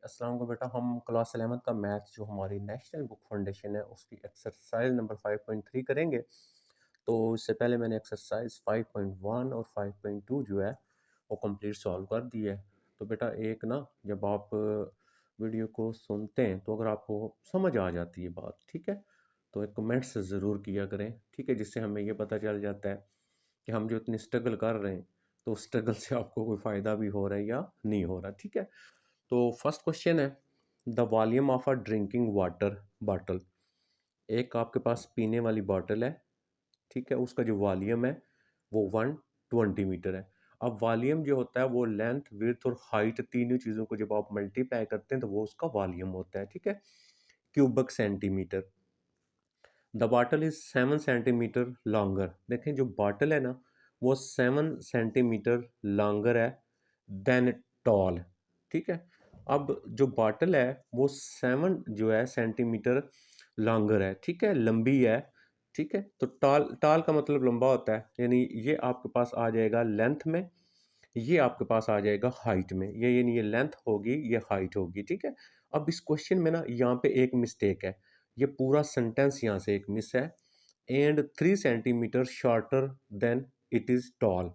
अस्सलाम वालेकुम बेटा। हम क्लास 11 का मैथ जो हमारी नेशनल बुक फाउंडेशन है उसकी एक्सरसाइज नंबर 5.3 करेंगे। तो इससे पहले मैंने एक्सरसाइज 5.1 और 5.2 जो है वो कंप्लीट सॉल्व कर दी है। तो बेटा एक ना, जब आप वीडियो को सुनते हैं तो अगर आपको समझ आ जाती है बात, ठीक है, तो एक कमेंट्स ज़रूर किया करें, ठीक है, जिससे हमें ये पता चल जाता है कि हम जो इतनी स्ट्रगल कर रहे हैं तो उस स्ट्रगल से आपको कोई फ़ायदा भी हो रहा है या नहीं हो रहा, ठीक है। तो फर्स्ट क्वेश्चन है, the volume of a drinking water bottle. एक आपके पास पीने वाली बॉटल है, ठीक है, उसका जो वॉल्यूम है वो 120 मीटर है। अब वॉल्यूम जो होता है वो लेंथ, विड्थ और हाइट, तीनों चीज़ों को जब आप मल्टीप्लाई करते हैं तो वो उसका वॉल्यूम होता है, ठीक है, cubic centimetre. The bottle is 7 centimetre longer. देखें जो बॉटल है ना वो 7 सेंटीमीटर लॉन्गर है देन टॉल, ठीक है। अब जो बॉटल है वो 7 जो है सेंटीमीटर लॉन्गर है, ठीक है, लंबी है, ठीक है। तो टॉल, टॉल का मतलब लंबा होता है, यानी ये आपके पास आ जाएगा लेंथ में, ये आपके पास आ जाएगा हाइट में, ये यानी ये लेंथ होगी, ये हाइट होगी, ठीक है। अब इस क्वेश्चन में ना यहाँ पे एक मिस्टेक है, ये पूरा सेंटेंस यहाँ से एक मिस है। And 3 centimetre shorter than it is tall,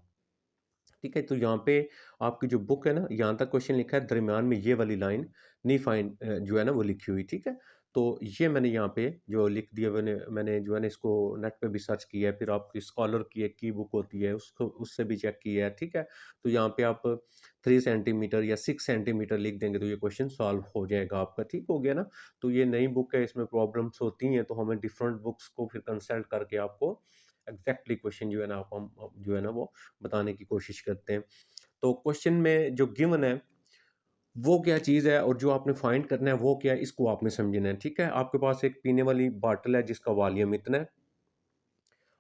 ठीक है। तो यहाँ पे आपकी जो बुक है ना, यहाँ तक क्वेश्चन लिखा है, दरमियान में ये वाली लाइन नहीं फाइन जो है ना वो लिखी हुई, ठीक है। तो ये मैंने यहाँ पे जो लिख दिया, मैंने जो है ना इसको नेट पे भी सर्च किया है, फिर आपकी स्कॉलर की एक की बुक होती है उसको, उससे भी चेक किया है, ठीक है। तो यहाँ पे आप 3 सेंटीमीटर या 6 सेंटीमीटर लिख देंगे तो ये क्वेश्चन सॉल्व हो जाएगा आपका, ठीक हो गया ना। तो ये नई बुक है, इसमें प्रॉब्लम्स होती हैं, तो हमें डिफरेंट बुक्स को फिर कंसल्ट करके आपको एग्जैक्टली क्वेश्चन जो है ना आप हम जो है ना वो बताने की कोशिश करते हैं। तो क्वेश्चन में जो गिवन है वो क्या चीज़ है और जो आपने फाइंड करना है वो क्या है, इसको आपने समझना है, ठीक है। आपके पास एक पीने वाली बॉटल है जिसका वॉल्यूम इतना है।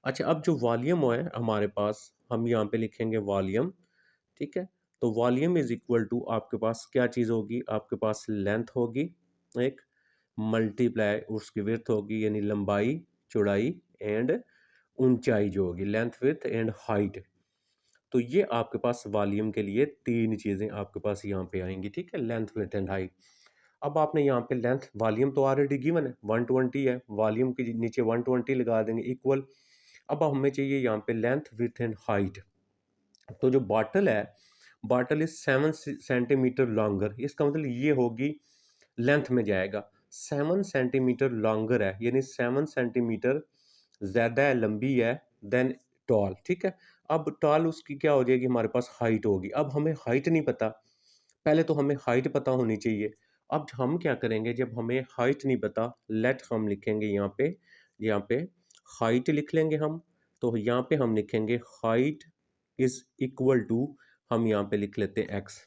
अच्छा, अब जो वॉल्यूम है हमारे पास, हम यहाँ पे लिखेंगे वॉल्यूम, ठीक है। तो वॉल्यूम इज इक्वल टू आपके पास क्या चीज़ होगी, आपके पास लेंथ होगी एक, मल्टीप्लाई उसकी विड्थ होगी, यानी लंबाई, चौड़ाई एंड ऊंचाई जो होगी, लेंथ विड्थ एंड हाइट। तो ये आपके पास वॉल्यूम के लिए तीन चीज़ें आपके पास यहाँ पे आएंगी, ठीक है, लेंथ विड्थ एंड हाइट। अब आपने यहाँ पे लेंथ, वॉल्यूम तो ऑलरेडी गिवन है 120 है, वॉल्यूम के नीचे 120 लगा देंगे इक्वल। अब हमें चाहिए यहाँ पे लेंथ विड्थ एंड हाइट। तो जो बॉटल है, बॉटल इज 7 सेंटीमीटर लॉन्गर, इसका मतलब ये होगी लेंथ में जाएगा, 7 सेंटीमीटर लॉन्गर है, यानी 7 सेंटीमीटर ज़्यादा है, लंबी है देन टॉल, ठीक है। अब टॉल उसकी क्या हो जाएगी, हमारे पास हाइट होगी। अब हमें हाइट नहीं पता, पहले तो हमें हाइट पता होनी चाहिए। अब हम क्या करेंगे, जब हमें हाइट नहीं पता, लेट हम लिखेंगे यहाँ पे हाइट लिख लेंगे हम। तो यहाँ पे हम लिखेंगे हाइट इज इक्वल टू, हम यहाँ पे लिख लेते हैं एक्स।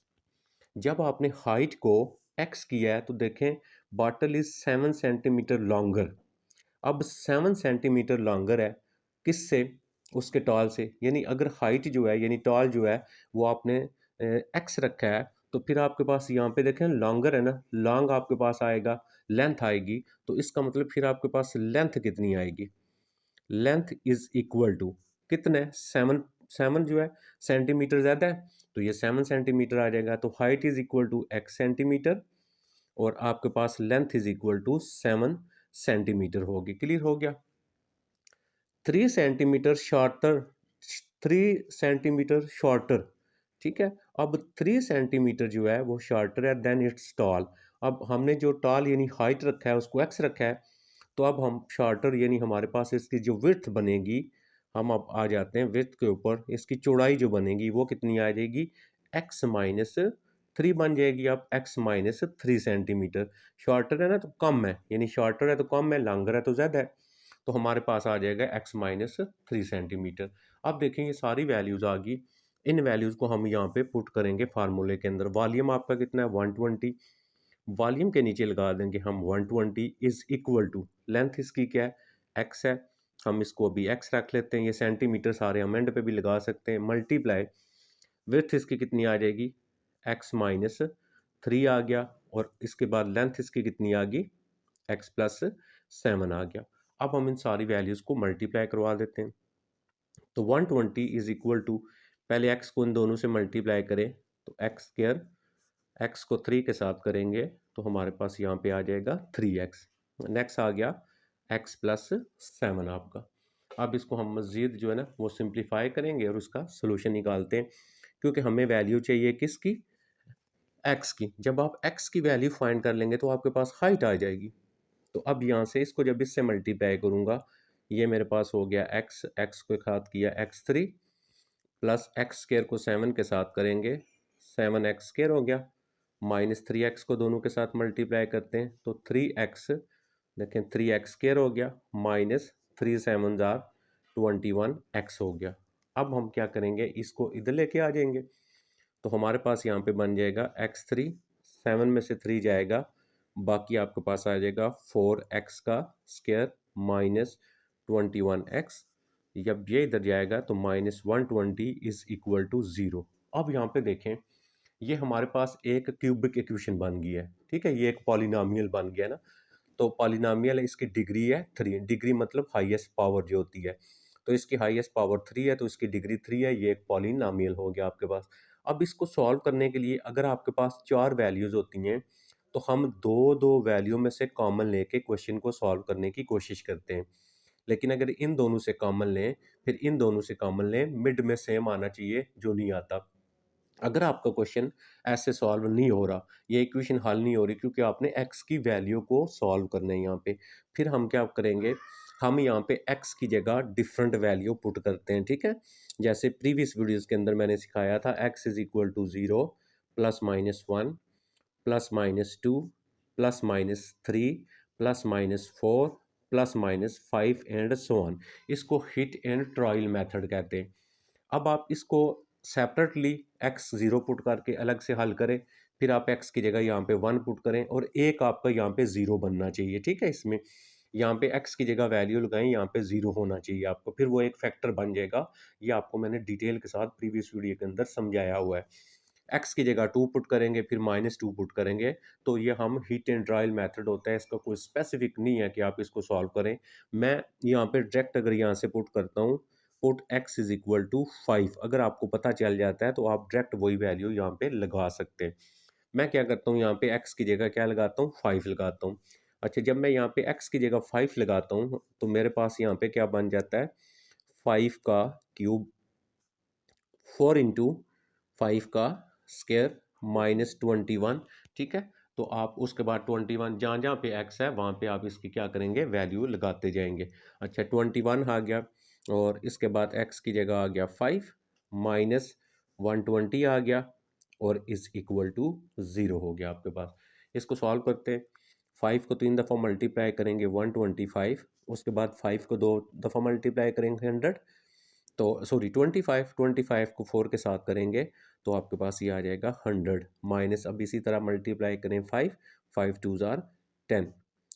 जब आपने हाइट को एक्स किया है तो देखें बॉटल इज 7 सेंटीमीटर लॉन्गर। अब 7 सेंटीमीटर लॉन्गर है किससे, उसके टॉल से, यानी अगर हाइट जो है यानी टॉल जो है वो आपने एक्स रखा है, तो फिर आपके पास यहाँ पे देखें लॉन्गर है ना, लॉन्ग आपके पास आएगा, लेंथ आएगी, तो इसका मतलब फिर आपके पास लेंथ कितनी आएगी, लेंथ इज इक्वल टू कितने, 7 जो है सेंटीमीटर ज़्यादा है तो ये 7 सेंटीमीटर आ जाएगा, तो height is equal to x centimetre और आपके पास length is equal to 7 centimetre होगी। क्लियर हो गया। 3 सेंटीमीटर शॉर्टर, 3 सेंटीमीटर शॉर्टर, ठीक है। अब 3 सेंटीमीटर जो है वो शॉर्टर है देन इट्स टॉल। अब हमने जो टॉल यानी हाइट रखा है उसको एक्स रखा है, तो अब हम शॉर्टर यानी हमारे पास इसकी जो विड्थ बनेगी, हम अब आ जाते हैं विड्थ के ऊपर, इसकी चौड़ाई जो बनेगी वो कितनी आ जाएगी, एक्स माइनस 3 बन जाएगी। अब एक्स माइनस 3 सेंटीमीटर, शॉर्टर है ना तो कम है, यानी शॉर्टर है तो कम है, लॉन्गर है तो ज़्यादा है, तो हमारे पास आ जाएगा एक्स माइनस 3 सेंटीमीटर। अब देखें ये सारी वैल्यूज़ आ गई, इन वैल्यूज़ को हम यहाँ पे पुट करेंगे फार्मूले के अंदर। वॉल्यूम आपका कितना है 120, वॉल्यूम के नीचे लगा देंगे हम 120 इज इक्वल टू, लेंथ इसकी क्या है, एक्स है, हम इसको अभी एक्स रख लेते हैं, ये सेंटीमीटर सारे हम एंड पे भी लगा सकते हैं, मल्टीप्लाई विड्थ इसकी कितनी आ जाएगी, एक्स माइनस 3 आ गया, और इसके बाद लेंथ इसकी कितनी आ गई, एक्स प्लस 7 आ गया। अब हम इन सारी वैल्यूज़ को मल्टीप्लाई करवा देते हैं। तो 120 इज इक्वल टू, पहले एक्स को इन दोनों से मल्टीप्लाई करें तो एक्स स्क्वायर x को 3 के साथ करेंगे तो हमारे पास यहाँ पे आ जाएगा 3x। नेक्स्ट आ गया x प्लस 7 आपका। अब इसको हम मज़ीद जो है ना वो सिंप्लीफाई करेंगे और उसका सोल्यूशन निकालते हैं, क्योंकि हमें वैल्यू चाहिए किसकी, x की। जब आप x की वैल्यू फाइंड कर लेंगे तो आपके पास हाइट आ जाएगी। तो अब यहाँ से इसको जब इससे मल्टीप्लाई करूँगा, ये मेरे पास हो गया x को साथ किया x3 प्लस एक्स स्केयर को 7 के साथ करेंगे, 7x स्केयर हो गया, माइनस 3x को दोनों के साथ मल्टीप्लाई करते हैं तो 3x, देखें 3x स्केयर हो गया, माइनस 3 7 जार 21x हो गया। अब हम क्या करेंगे, इसको इधर लेके आ जाएंगे तो हमारे पास यहाँ पे बन जाएगा x3, 7 में से 3 जाएगा, बाकी आपके पास आ जाएगा 4x का स्केयर माइनस 21x। जब ये इधर जाएगा तो माइनस 120 इज इक्वल टू 0। अब यहाँ पे देखें, ये हमारे पास एक क्यूबिक इक्वेशन बन गई है, ठीक है, ये एक पॉलिनोमियल बन गया ना। तो पॉलिनोमियल है, इसकी डिग्री है 3, डिग्री मतलब हाईएस्ट पावर जो होती है, तो इसकी हाईएस्ट पावर 3 है तो इसकी डिग्री 3 है, ये एक पॉलिनोमियल हो गया आपके पास। अब इसको सॉल्व करने के लिए अगर आपके पास 4 वैल्यूज़ होती हैं तो हम दो दो वैल्यू में से कॉमन लेके क्वेश्चन को सॉल्व करने की कोशिश करते हैं। लेकिन अगर इन दोनों से कॉमन लें, फिर इन दोनों से कॉमन लें, मिड में सेम आना चाहिए जो नहीं आता। अगर आपका क्वेश्चन ऐसे सॉल्व नहीं हो रहा, ये इक्वेशन हल नहीं हो रही क्योंकि आपने x की वैल्यू को सॉल्व करना है यहाँ पे, फिर हम क्या करेंगे, हम यहाँ पे x की जगह डिफरेंट वैल्यू पुट करते हैं, ठीक है। जैसे प्रीवियस वीडियोस के अंदर मैंने सिखाया था x is equal to 0 plus minus 1 plus minus 2 plus minus 3 plus minus 4 plus minus 5 and so on. इसको हिट एंड ट्रायल मेथड कहते हैं। अब आप इसको सेपरेटली x ज़ीरो पुट करके अलग से हल करें, फिर आप x की जगह यहाँ पे 1 पुट करें और एक आपका यहाँ पे 0 बनना चाहिए, ठीक है। इसमें यहाँ पे x की जगह वैल्यू लगाएं, यहाँ पे 0 होना चाहिए आपको, फिर वो एक फैक्टर बन जाएगा। ये आपको मैंने डिटेल के साथ प्रीवियस वीडियो के अंदर समझाया हुआ है। x की जगह 2 पुट करेंगे, फिर माइनस 2 पुट करेंगे, तो ये हम हिट एंड ट्रायल मेथड होता है, इसका कोई स्पेसिफिक नहीं है कि आप इसको सॉल्व करें। मैं यहाँ पे डायरेक्ट अगर यहाँ से पुट करता हूँ, put x is equal to 5, अगर आपको पता चल जाता है तो आप डायरेक्ट वही वैल्यू यहाँ पे लगा सकते हैं। मैं क्या करता हूँ, यहाँ पे x की जगह क्या लगाता हूँ, 5 लगाता हूँ। अच्छा, जब मैं यहाँ पे x की जगह 5 लगाता हूँ तो मेरे पास यहाँ पे क्या बन जाता है, 5 का क्यूब, 4 इंटू 5 का स्केयर माइनस 21, ठीक है। तो आप उसके बाद 21 जहाँ जहाँ पे x है वहाँ पे आप इसकी क्या करेंगे, वैल्यू लगाते जाएंगे। अच्छा, 21 आ गया और इसके बाद x की जगह आ गया 5 माइनस 120 आ गया और इज इक्वल टू 0 हो गया आपके पास। इसको सॉल्व करते हैं, 5 को 3 दफ़ा मल्टीप्लाई करेंगे 125, उसके बाद 5 को 2 दफ़ा मल्टीप्लाई करेंगे 100, तो सॉरी 25, 25 को 4 के साथ करेंगे तो आपके पास ये आ जाएगा 100, माइनस अब इसी तरह मल्टीप्लाई करें 5, 5 2 जार 10,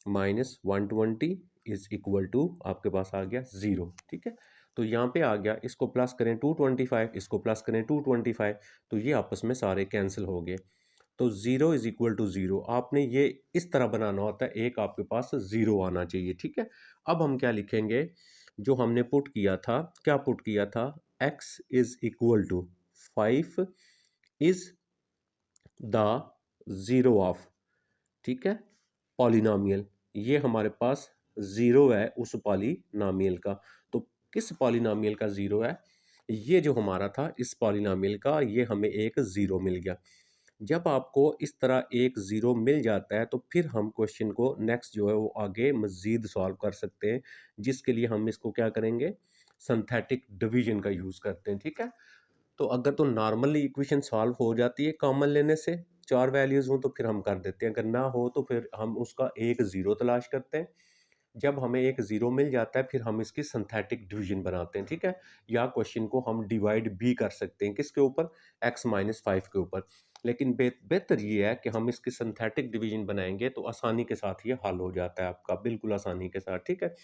माइनस 120 इज इक्वल टू आपके पास आ गया 0, ठीक है। तो यहाँ पे आ गया, इसको प्लस करें 225, इसको प्लस करें 225, तो ये आपस में सारे कैंसिल हो गए। तो 0 इज इक्वल टू 0 आपने ये इस तरह बनाना होता है, एक आपके पास 0 आना चाहिए, ठीक है। अब हम क्या लिखेंगे, जो हमने पुट किया था, क्या पुट किया था, x is equal to 5 is the zero of, ठीक है, पॉलिनोमियल। ये हमारे पास ज़ीरो है उस पॉलिनोमियल का। तो किस पॉलिनोमियल का ज़ीरो है, ये जो हमारा था इस पॉलिनोमियल का, ये हमें एक ज़ीरो मिल गया। जब आपको इस तरह एक ज़ीरो मिल जाता है तो फिर हम क्वेश्चन को नेक्स्ट जो है वो आगे मज़ीद सॉल्व कर सकते हैं, जिसके लिए हम इसको क्या करेंगे, सिंथेटिक डिवीजन का यूज़ करते हैं, ठीक है। तो अगर तो नॉर्मली इक्वेशन सॉल्व हो जाती है कॉमन लेने से, 4 वैल्यूज़ हों तो फिर हम कर देते हैं, अगर ना हो तो फिर हम उसका एक ज़ीरो तलाश करते हैं। जब हमें एक ज़ीरो मिल जाता है फिर हम इसकी सिंथेटिक डिवीजन बनाते हैं, ठीक है। या क्वेश्चन को हम डिवाइड भी कर सकते हैं, किसके ऊपर, x माइनस 5 के ऊपर। लेकिन बेहतर ये है कि हम इसकी सिंथेटिक डिवीजन बनाएंगे तो आसानी के साथ ये हल हो जाता है आपका, बिल्कुल आसानी के साथ, ठीक है।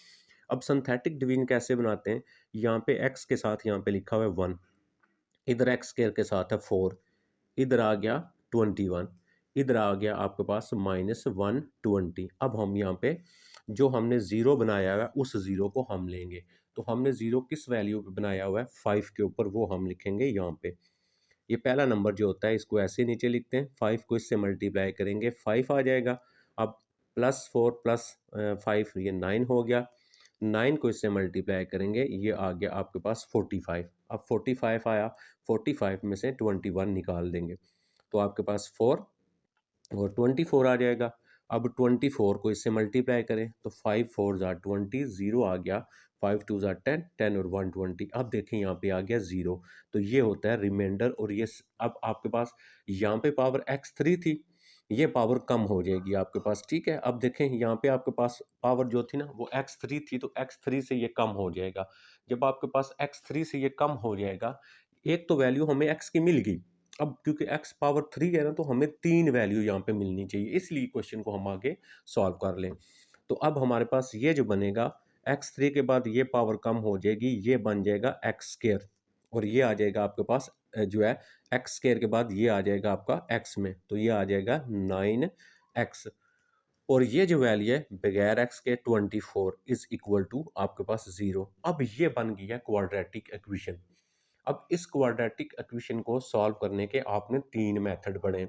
अब सिंथेटिक डिवीजन कैसे बनाते हैं, यहाँ पे x के साथ यहाँ पे लिखा हुआ है 1, इधर x स्क्वायर के साथ है 4, इधर आ गया 21, इधर आ गया आपके पास माइनस 120। अब हम यहाँ पे जो हमने ज़ीरो बनाया हुआ है उस ज़ीरो को हम लेंगे, तो हमने ज़ीरो किस वैल्यू पे बनाया हुआ है, 5 के ऊपर, वो हम लिखेंगे यहाँ पे। ये पहला नंबर जो होता है इसको ऐसे नीचे लिखते हैं, 5 को इससे मल्टीप्लाई करेंगे 5 आ जाएगा। अब +4 +5 ये 9 हो गया, 9 को इससे मल्टीप्लाई करेंगे ये आ गया आपके पास 45। अब 45 आया, 45 में से 21 निकाल देंगे तो आपके पास 4 और 24 आ जाएगा। अब 24 को इससे मल्टीप्लाई करें तो 5 4 ज़ा 20, 0 आ गया, 5 2 ज़ा 10, 10 और 1 20। अब देखें यहाँ पे आ गया 0, तो ये होता है रिमाइंडर। और ये अब आपके पास यहाँ पे पावर x3 थी, ये पावर कम हो जाएगी आपके पास, ठीक है। अब देखें यहाँ पे आपके पास पावर जो थी ना वो x3 थी, तो x3 से ये कम हो जाएगा। जब आपके पास x3 से ये कम हो जाएगा, एक तो वैल्यू हमें x की मिल गई, अब क्योंकि x पावर 3 है ना तो हमें 3 वैल्यू यहाँ पे मिलनी चाहिए, इसलिए क्वेश्चन को हम आगे सॉल्व कर लें। तो अब हमारे पास ये जो बनेगा, x3 के बाद ये पावर कम हो जाएगी, ये बन जाएगा x स्क्वायर, और ये आ जाएगा आपके पास जो है x स्क्वायर के बाद ये आ जाएगा आपका x में, तो ये आ जाएगा 9x। और ये जो वैल्यू है बगैर x के 24 इज इक्वल टू आपके पास 0। अब ये बन गया क्वाड्रेटिक इक्वेशन। अब इस क्वाड्रेटिक इक्वेशन को सॉल्व करने के आपने 3 मेथड पढ़े,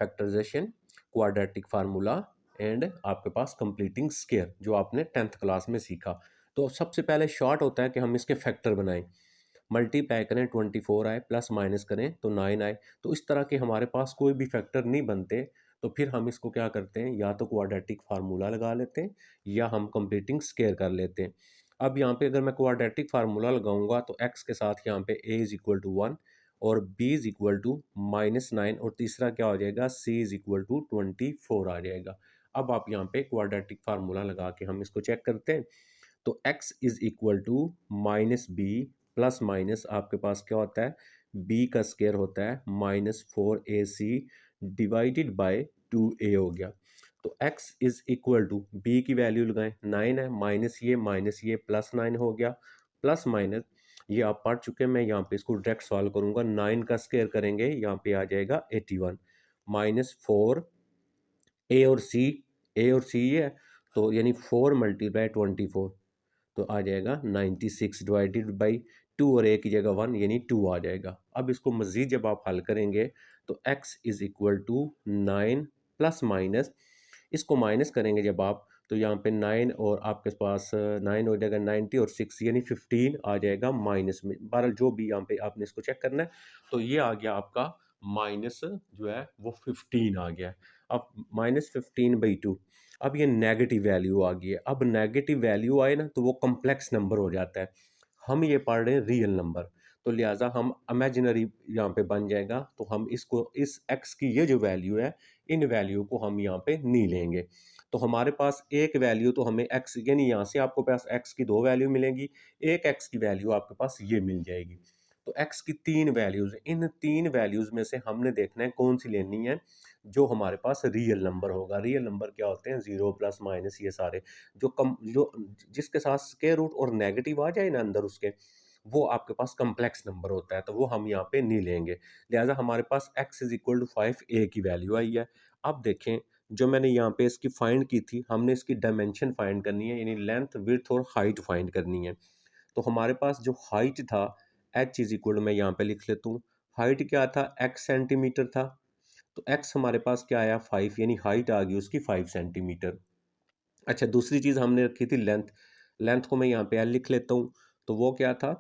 फैक्टराइजेशन, क्वाड्रेटिक फार्मूला एंड आपके पास कंप्लीटिंग स्क्वायर, जो आपने 10th क्लास में सीखा। तो सबसे पहले शॉर्ट होता है कि हम इसके फैक्टर बनाएं, मल्टीप्लाई करें 24 आए, प्लस माइनस करें तो 9 आए। तो इस तरह के हमारे पास कोई भी फैक्टर नहीं बनते, तो फिर हम इसको क्या करते हैं, या तो क्वाड्रेटिक फार्मूला लगा लेते हैं या हम कंप्लीटिंग स्क्वायर कर लेते हैं। अब यहाँ पे अगर मैं क्वाड्रेटिक फार्मूला लगाऊंगा तो x के साथ यहाँ पे a इज इक्वल टू 1 और b इज इक्वल टू -9 और तीसरा क्या हो जाएगा, c इज इक्वल टू 24 आ जाएगा। अब आप यहाँ पे क्वाड्रेटिक फार्मूला लगा के हम इसको चेक करते हैं। तो x is equal to -b plus minus आपके पास क्या होता है, b का स्क्वायर होता है -4ac डिवाइडेड बाय 2a हो गया। तो x is equal to b की वैल्यू लगाएं, 9 है, माइनस ये प्लस 9 हो गया, प्लस माइनस ये आप पढ़ चुके हैं, मैं यहाँ पे इसको डायरेक्ट सॉल्व करूंगा। 9 का स्क्वायर करेंगे यहाँ पे आ जाएगा 81 -4 ए और सी है, तो यानी 4 मल्टीप्लाई 24 तो आ जाएगा 96 डिवाइडेड बाई 2 और ए की जगह 1 यानी 2 आ जाएगा। अब इसको मज़ीद जब आप हल करेंगे तो x is equal to 9 plus minus, इसको माइनस करेंगे जब आप, तो यहाँ पे 9 और आपके पास 9 हो जाएगा 90 और 6 यानी 15 आ जाएगा माइनस में। बहरहाल जो भी यहाँ पे आपने इसको चेक करना है, तो ये आ गया आपका माइनस जो है वो 15 आ गया। अब -15/2, अब ये नेगेटिव वैल्यू आ गई है। अब नेगेटिव वैल्यू आए ना तो वो कम्प्लेक्स नंबर हो जाता है, हम ये पढ़ रहे हैं रियल नंबर, तो लिहाजा हम इमेजिनरी यहाँ पे बन जाएगा, तो हम इसको इस x की ये जो वैल्यू है इन वैल्यू को हम यहाँ पे नहीं लेंगे। तो हमारे पास एक वैल्यू तो हमें x यानी यहाँ से आपको पास x की 2 वैल्यू मिलेंगी, एक x की वैल्यू आपके पास ये मिल जाएगी। तो x की 3 वैल्यूज़, इन 3 वैल्यूज़ में से हमने देखना है कौन सी लेनी है जो हमारे पास रियल नंबर होगा। रियल नंबर क्या होते हैं, 0 प्लस माइनस ये सारे जो जिसके साथ स्क्वायर रूट और नेगेटिव आ जाए ना अंदर उसके, वो आपके पास कम्प्लेक्स नंबर होता है, तो वो हम यहाँ पे नहीं लेंगे। लिहाजा हमारे पास x is equal to 5 a की वैल्यू आई है। अब देखें जो मैंने यहाँ पे इसकी फाइंड की थी, हमने इसकी डायमेंशन फाइंड करनी है, यानी लेंथ विड्थ और हाइट फाइंड करनी है। तो हमारे पास जो हाइट था h इज इक्वल मैं यहाँ पे लिख लेता हूँ, हाइट क्या था, x सेंटीमीटर था, तो x हमारे पास क्या आया 5, यानी हाइट आ गई उसकी 5 सेंटीमीटर। अच्छा दूसरी चीज़ हमने रखी थी लेंथ, लेंथ को मैं यहाँ पे l लिख लेता हूँ, तो वो क्या था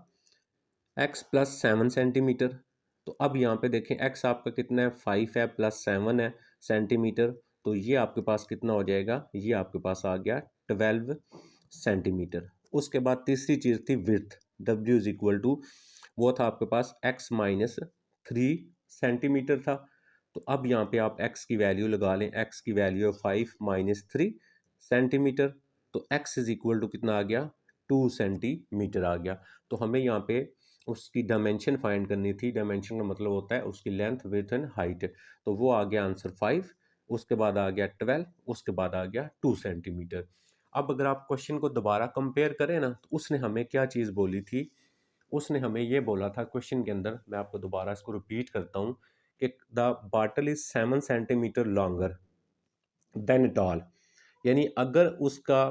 x प्लस 7 सेंटीमीटर। तो अब यहाँ पे देखें x आपका कितना है, 5 है प्लस 7 है सेंटीमीटर, तो ये आपके पास कितना हो जाएगा, ये आपके पास आ गया 12 सेंटीमीटर। उसके बाद तीसरी चीज़ थी width, w is equal to वो था आपके पास x माइनस 3 सेंटीमीटर था। तो अब यहाँ पे आप x की वैल्यू लगा लें, x की वैल्यू है 5 माइनस 3 सेंटीमीटर, तो x इज इक्वल टू कितना आ गया, 2 सेंटीमीटर आ गया। तो हमें यहाँ पे उसकी डायमेंशन फाइंड करनी थी, डायमेंशन का मतलब होता है उसकी लेंथ विड्थ एंड हाइट, तो वो आ गया आंसर 5, उसके बाद आ गया 12, उसके बाद आ गया 2 सेंटीमीटर। अब अगर आप क्वेश्चन को दोबारा कंपेयर करें ना तो उसने हमें क्या चीज़ बोली थी, उसने हमें ये बोला था क्वेश्चन के अंदर, मैं आपको दोबारा इसको रिपीट करता हूँ कि the bottle is 7 centimetre longer than tall, यानी अगर उसका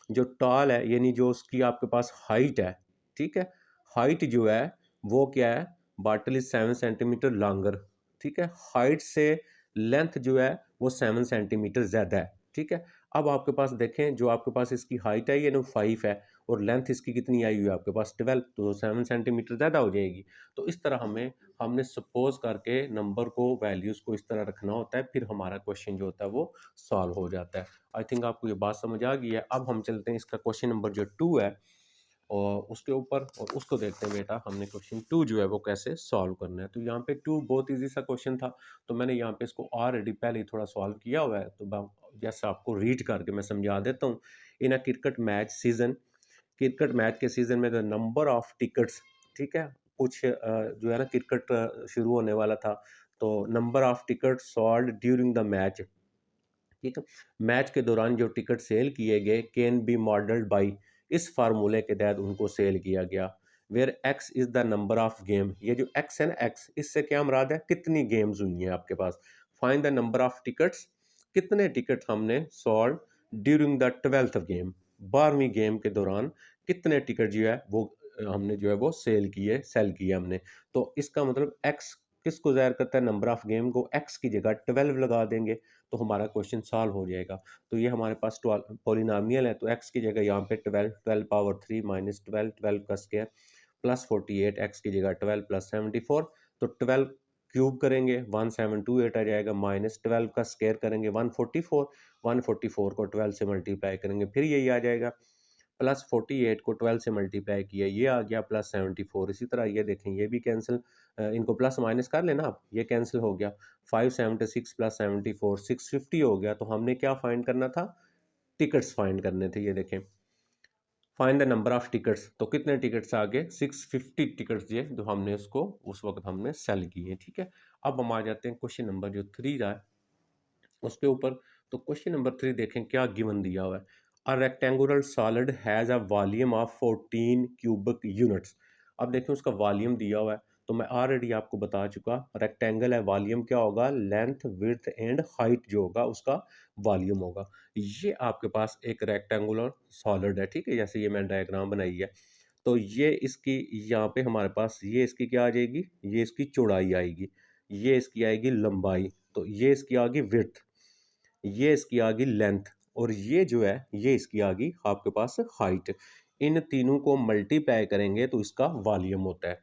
जो टॉल है यानी जो उसकी आपके पास हाइट है, ठीक है, हाइट जो है वो क्या है, बॉटल इज 7 सेंटीमीटर लॉन्गर, ठीक है, हाइट से लेंथ जो है वो 7 सेंटीमीटर ज़्यादा है, ठीक है। अब आपके पास देखें, जो आपके पास इसकी हाइट है ये ना 5 है, और लेंथ इसकी कितनी आई हुई है आपके पास 12, तो 7 सेंटीमीटर ज़्यादा हो जाएगी। तो इस तरह हमने सपोज करके नंबर को, वैल्यूज़ को इस तरह रखना होता है, फिर हमारा क्वेश्चन जो होता है वो सॉल्व हो जाता है। आई थिंक आपको ये बात समझ आ गई है। अब हम चलते हैं इसका क्वेश्चन नंबर जो 2 है और उसके ऊपर, और उसको देखते हैं बेटा हमने क्वेश्चन 2 जो है वो कैसे सॉल्व करना है। तो यहाँ पे 2 बहुत इजी सा क्वेश्चन था, तो मैंने यहाँ पे इसको ऑलरेडी पहले ही थोड़ा सॉल्व किया हुआ है, तो जैसे आपको रीड करके मैं समझा देता हूँ। In a cricket match season, cricket match के सीजन में द नंबर ऑफ टिकट्स, ठीक है, कुछ जो है ना क्रिकेट शुरू होने वाला था, तो number of ticket sold during the match, ठीक है, मैच के दौरान जो टिकट सेल किए गए कैन बी मॉडल्ड बाई, इस फार्मूले के तहत उनको सेल किया गया। Where X is the number of game, ये जो एक्स है ना, एक्स इससे क्या मुराद है, कितनी गेम्स हुई हैं आपके पास। Find the number of tickets, कितने टिकट हमने sold during the 12th game, 12वीं गेम के दौरान कितने टिकट जो है वो हमने जो है वो सेल किए हमने। तो इसका मतलब एक्स किसको ज़ाहिर करता है, नंबर ऑफ गेम को, एक्स की जगह 12 लगा देंगे तो हमारा क्वेश्चन सॉल्व हो जाएगा। तो ये हमारे पास पॉलिनॉमियल है, तो एक्स की जगह यहाँ पे 12, 12 पावर 3 माइनस 12, 12 का स्क्वायर प्लस 48, एक्स की जगह 12 प्लस 74, तो 12 क्यूब करेंगे 1728 आ जाएगा, माइनस 12 का स्क्वायर करेंगे 144, 144 को 12 से मल्टीप्लाई करेंगे फिर यही आ जाएगा, प्लस 48 को 12 से मल्टीप्लाई किया ये आ गया प्लस 74। इसी तरह ये देखें ये भी कैंसिल, इनको प्लस माइनस कर लेना आप, ये कैंसिल हो गया, 576 प्लस 74 650 हो गया। तो हमने क्या फाइंड करना था, टिकट्स फाइंड करने थे। ये देखें find the number of tickets, तो कितने टिकट्स आ गए 650 टिकट्स, ये जो हमने उसको उस वक्त हमने सेल किए, ठीक है। अब हम आ जाते हैं क्वेश्चन नंबर जो 3 रहा है उसके ऊपर। तो क्वेश्चन नंबर 3 देखें क्या गिवन दिया हुआ है। A rectangular solid has a volume of 14 cubic units. अब देखें उसका वॉल्यूम दिया हुआ है, तो मैं ऑलरेडी आपको बता चुका, रेक्टेंगल है, वॉल्यूम क्या होगा, लेंथ विड्थ एंड हाइट जो होगा उसका वॉल्यूम होगा। ये आपके पास एक रेक्टेंगुलर सॉलिड है, ठीक है, जैसे ये मैंने डायग्राम बनाई है। तो ये इसकी यहाँ पे हमारे पास ये इसकी क्या आ जाएगी, ये इसकी चौड़ाई आएगी, ये इसकी आएगी लंबाई, तो ये इसकी आ गई विड्थ, ये इसकी आ गई लेंथ, और ये जो है ये इसकी आ गई आपके पास हाइट। इन तीनों को मल्टीप्लाई करेंगे तो इसका वॉल्यूम होता है।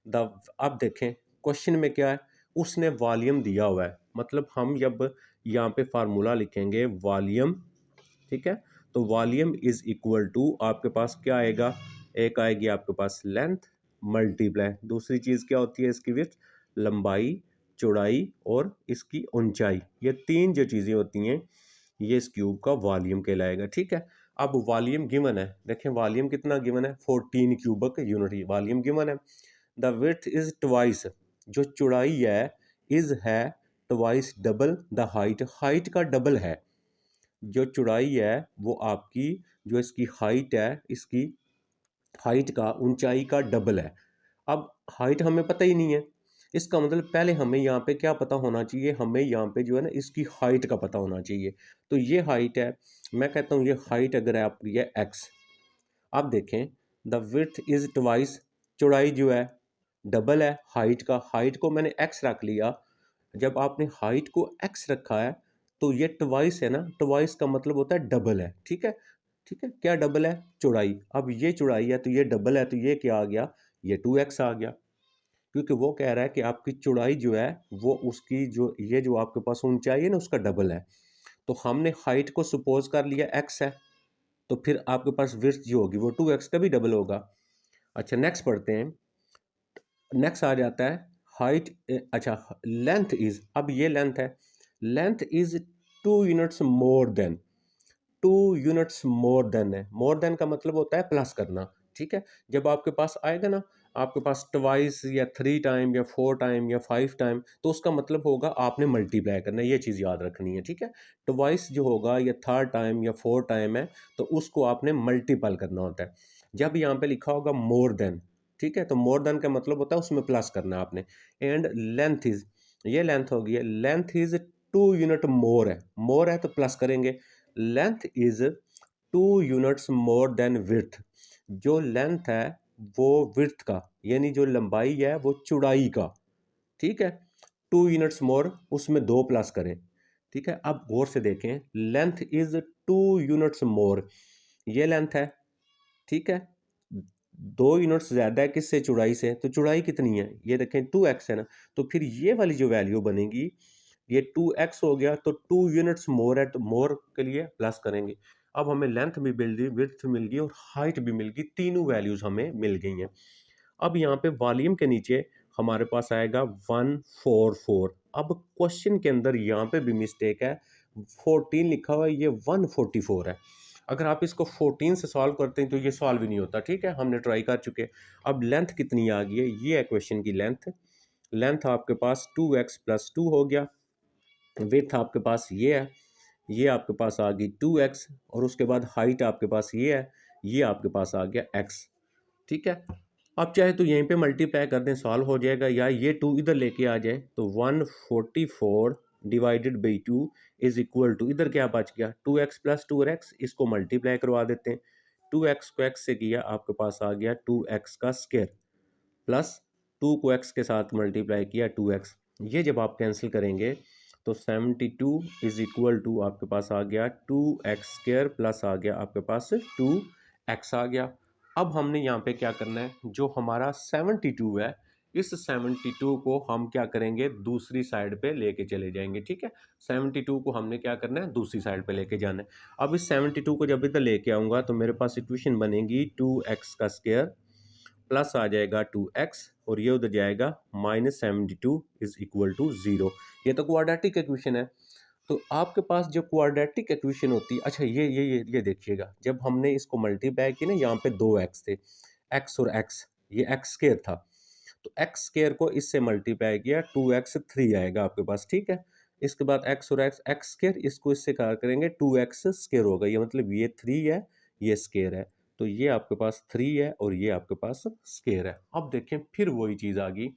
द अब देखें क्वेश्चन में क्या है, उसने वॉल्यूम दिया हुआ है, मतलब हम जब यहाँ पे फार्मूला लिखेंगे वॉल्यूम, ठीक है, तो वॉल्यूम इज इक्वल टू आपके पास क्या आएगा, एक आएगी आपके पास लेंथ मल्टीप्लाई, दूसरी चीज़ क्या होती है इसकी विड्थ, लंबाई, चौड़ाई और इसकी ऊंचाई, ये तीन जो चीज़ें होती हैं ये इस क्यूब का वॉल्यूम कहलाएगा, ठीक है। अब वॉल्यूम गिवन है, देखें वॉल्यूम कितना गिवन है, 14 क्यूबिक यूनिट वॉल्यूम गिवन है। द विड्थ इज ट्वाइस, जो चौड़ाई है twice double the height, height का डबल है, जो चौड़ाई है वो आपकी, जो इसकी हाइट है इसकी हाइट का ऊंचाई का डबल है। अब हाइट हमें पता ही नहीं है, इसका मतलब पहले हमें यहाँ पे क्या पता होना चाहिए, हमें यहाँ पे जो है ना इसकी हाइट का पता होना चाहिए। तो ये हाइट है, मैं कहता हूँ ये हाइट अगर है आपकी है एक्स। अब देखें द विड्थ इज ट्वाइस, चौड़ाई जो है डबल है हाइट का, हाइट को मैंने एक्स रख लिया, जब आपने हाइट को एक्स रखा है तो ये ट्वाइस है ना, ट्वाइस का मतलब होता है डबल है, ठीक है, ठीक है, क्या डबल है, चौड़ाई। अब ये चौड़ाई है तो ये डबल है, तो ये क्या आ गया, ये 2x आ गया, क्योंकि वो कह रहा है कि आपकी चौड़ाई जो है वो उसकी जो ये जो आपके पास ऊंचाई है ना उसका डबल है। तो हमने हाइट को सपोज कर लिया x है, तो फिर आपके पास विड्थ जो होगी वो 2x का भी डबल होगा। अच्छा नेक्स्ट पढ़ते हैं, नेक्स्ट आ जाता है हाइट, अच्छा लेंथ इज, अब ये लेंथ है, length is 2 units more then, 2 units more than है, मोर देन का मतलब होता है प्लस करना, ठीक है। जब आपके पास आएगा ना आपके पास ट्वाइस या 3 टाइम या 4 टाइम या 5 टाइम, तो उसका मतलब होगा आपने मल्टीप्लाई करना है, ये चीज़ याद रखनी है, ठीक है। ट्वाइस जो होगा या 3 टाइम या 4 टाइम है तो उसको आपने मल्टीपल करना होता है। जब यहाँ पे लिखा होगा मोर देन, ठीक है, तो मोर देन का मतलब होता है उसमें प्लस करना है आपने। एंड लेंथ इज, ये लेंथ होगी, लेंथ इज 2 यूनिट मोर है तो प्लस करेंगे, length is 2 units more then width, जो लेंथ है वो विड्थ का यानी जो लंबाई है वो चौड़ाई का, ठीक है। 2 यूनिट्स मोर, उसमें 2 प्लस करें, ठीक है। अब गौर से देखें, लेंथ इज 2 यूनिट्स मोर, ये लेंथ है, ठीक है। 2 यूनिट्स ज़्यादा है किससे, चौड़ाई से, तो चौड़ाई कितनी है, ये देखें 2x है ना, तो फिर ये वाली जो वैल्यू बनेगी, ये 2x हो गया, तो 2 यूनिट्स मोर है, तो मोर के लिए प्लस करेंगे। अब हमें लेंथ भी मिल गई, विड्थ मिल गई और हाइट भी मिल गई, तीनों वैल्यूज हमें मिल गई हैं। अब यहाँ पे वॉल्यूम के नीचे हमारे पास आएगा 144। अब क्वेश्चन के अंदर यहाँ पे भी मिस्टेक है, 14 लिखा हुआ है, ये 144 है। अगर आप इसको 14 से सॉल्व करते हैं तो ये सॉल्व ही नहीं होता, ठीक है, हमने ट्राई कर चुके। अब लेंथ कितनी आ गई है, ये है क्वेश्चन की लेंथ। लेंथ आपके पास 2x प्लस 2 हो गया, विड्थ आपके पास ये आपके पास आ गई 2x, और उसके बाद हाइट आपके पास ये है, ये आपके पास आ गया x, ठीक है। आप चाहे तो यहीं पे मल्टीप्लाई कर दें, सॉल्व हो जाएगा, या ये 2 इधर लेके आ जाए, तो 144 divided by 2 is equal to, इधर क्या बच गया 2x प्लस 2x, इसको मल्टीप्लाई करवा देते हैं। 2x को x से किया, आपके पास आ गया 2x का स्क्वायर, प्लस 2 को x के साथ मल्टीप्लाई किया 2x, ये जब आप कैंसिल करेंगे तो 72 इज इक्वल टू आपके पास आ गया 2x स्क्वायर, प्लस आ गया आपके पास 2x आ गया। अब हमने यहाँ पे क्या करना है, जो हमारा 72 है, इस 72 को हम क्या करेंगे, दूसरी साइड पे लेके चले जाएंगे, ठीक है। 72 को हमने क्या करना है, दूसरी साइड पे लेके जाना है। अब इस 72 को जब इधर लेके आऊँगा तो मेरे पास इक्वेशन बनेगी 2x का स्क्वायर, प्लस आ जाएगा 2x, और ये उधर जाएगा -72 इज इक्वल टू 0। ये तो क्वाड्रेटिक इक्वेशन है। तो आपके पास जो क्वाड्रेटिक इक्वेशन होती है, अच्छा ये देखिएगा, जब हमने इसको मल्टीप्लाई किया ना, यहाँ पे 2x थे, x और x, ये x स्क्वायर था, तो x स्क्वायर को इससे मल्टीप्लाई किया, 2x 3 आएगा आपके पास, ठीक है। इसके बाद x और x स्क्वायर, इसको इससे क्या करेंगे, 2x स्क्वायर होगा, ये मतलब ये 3 है, ये स्क्वायर है, तो ये आपके पास 3 है और ये आपके पास स्क्वायर है। अब देखें फिर वही चीज़ आ गई,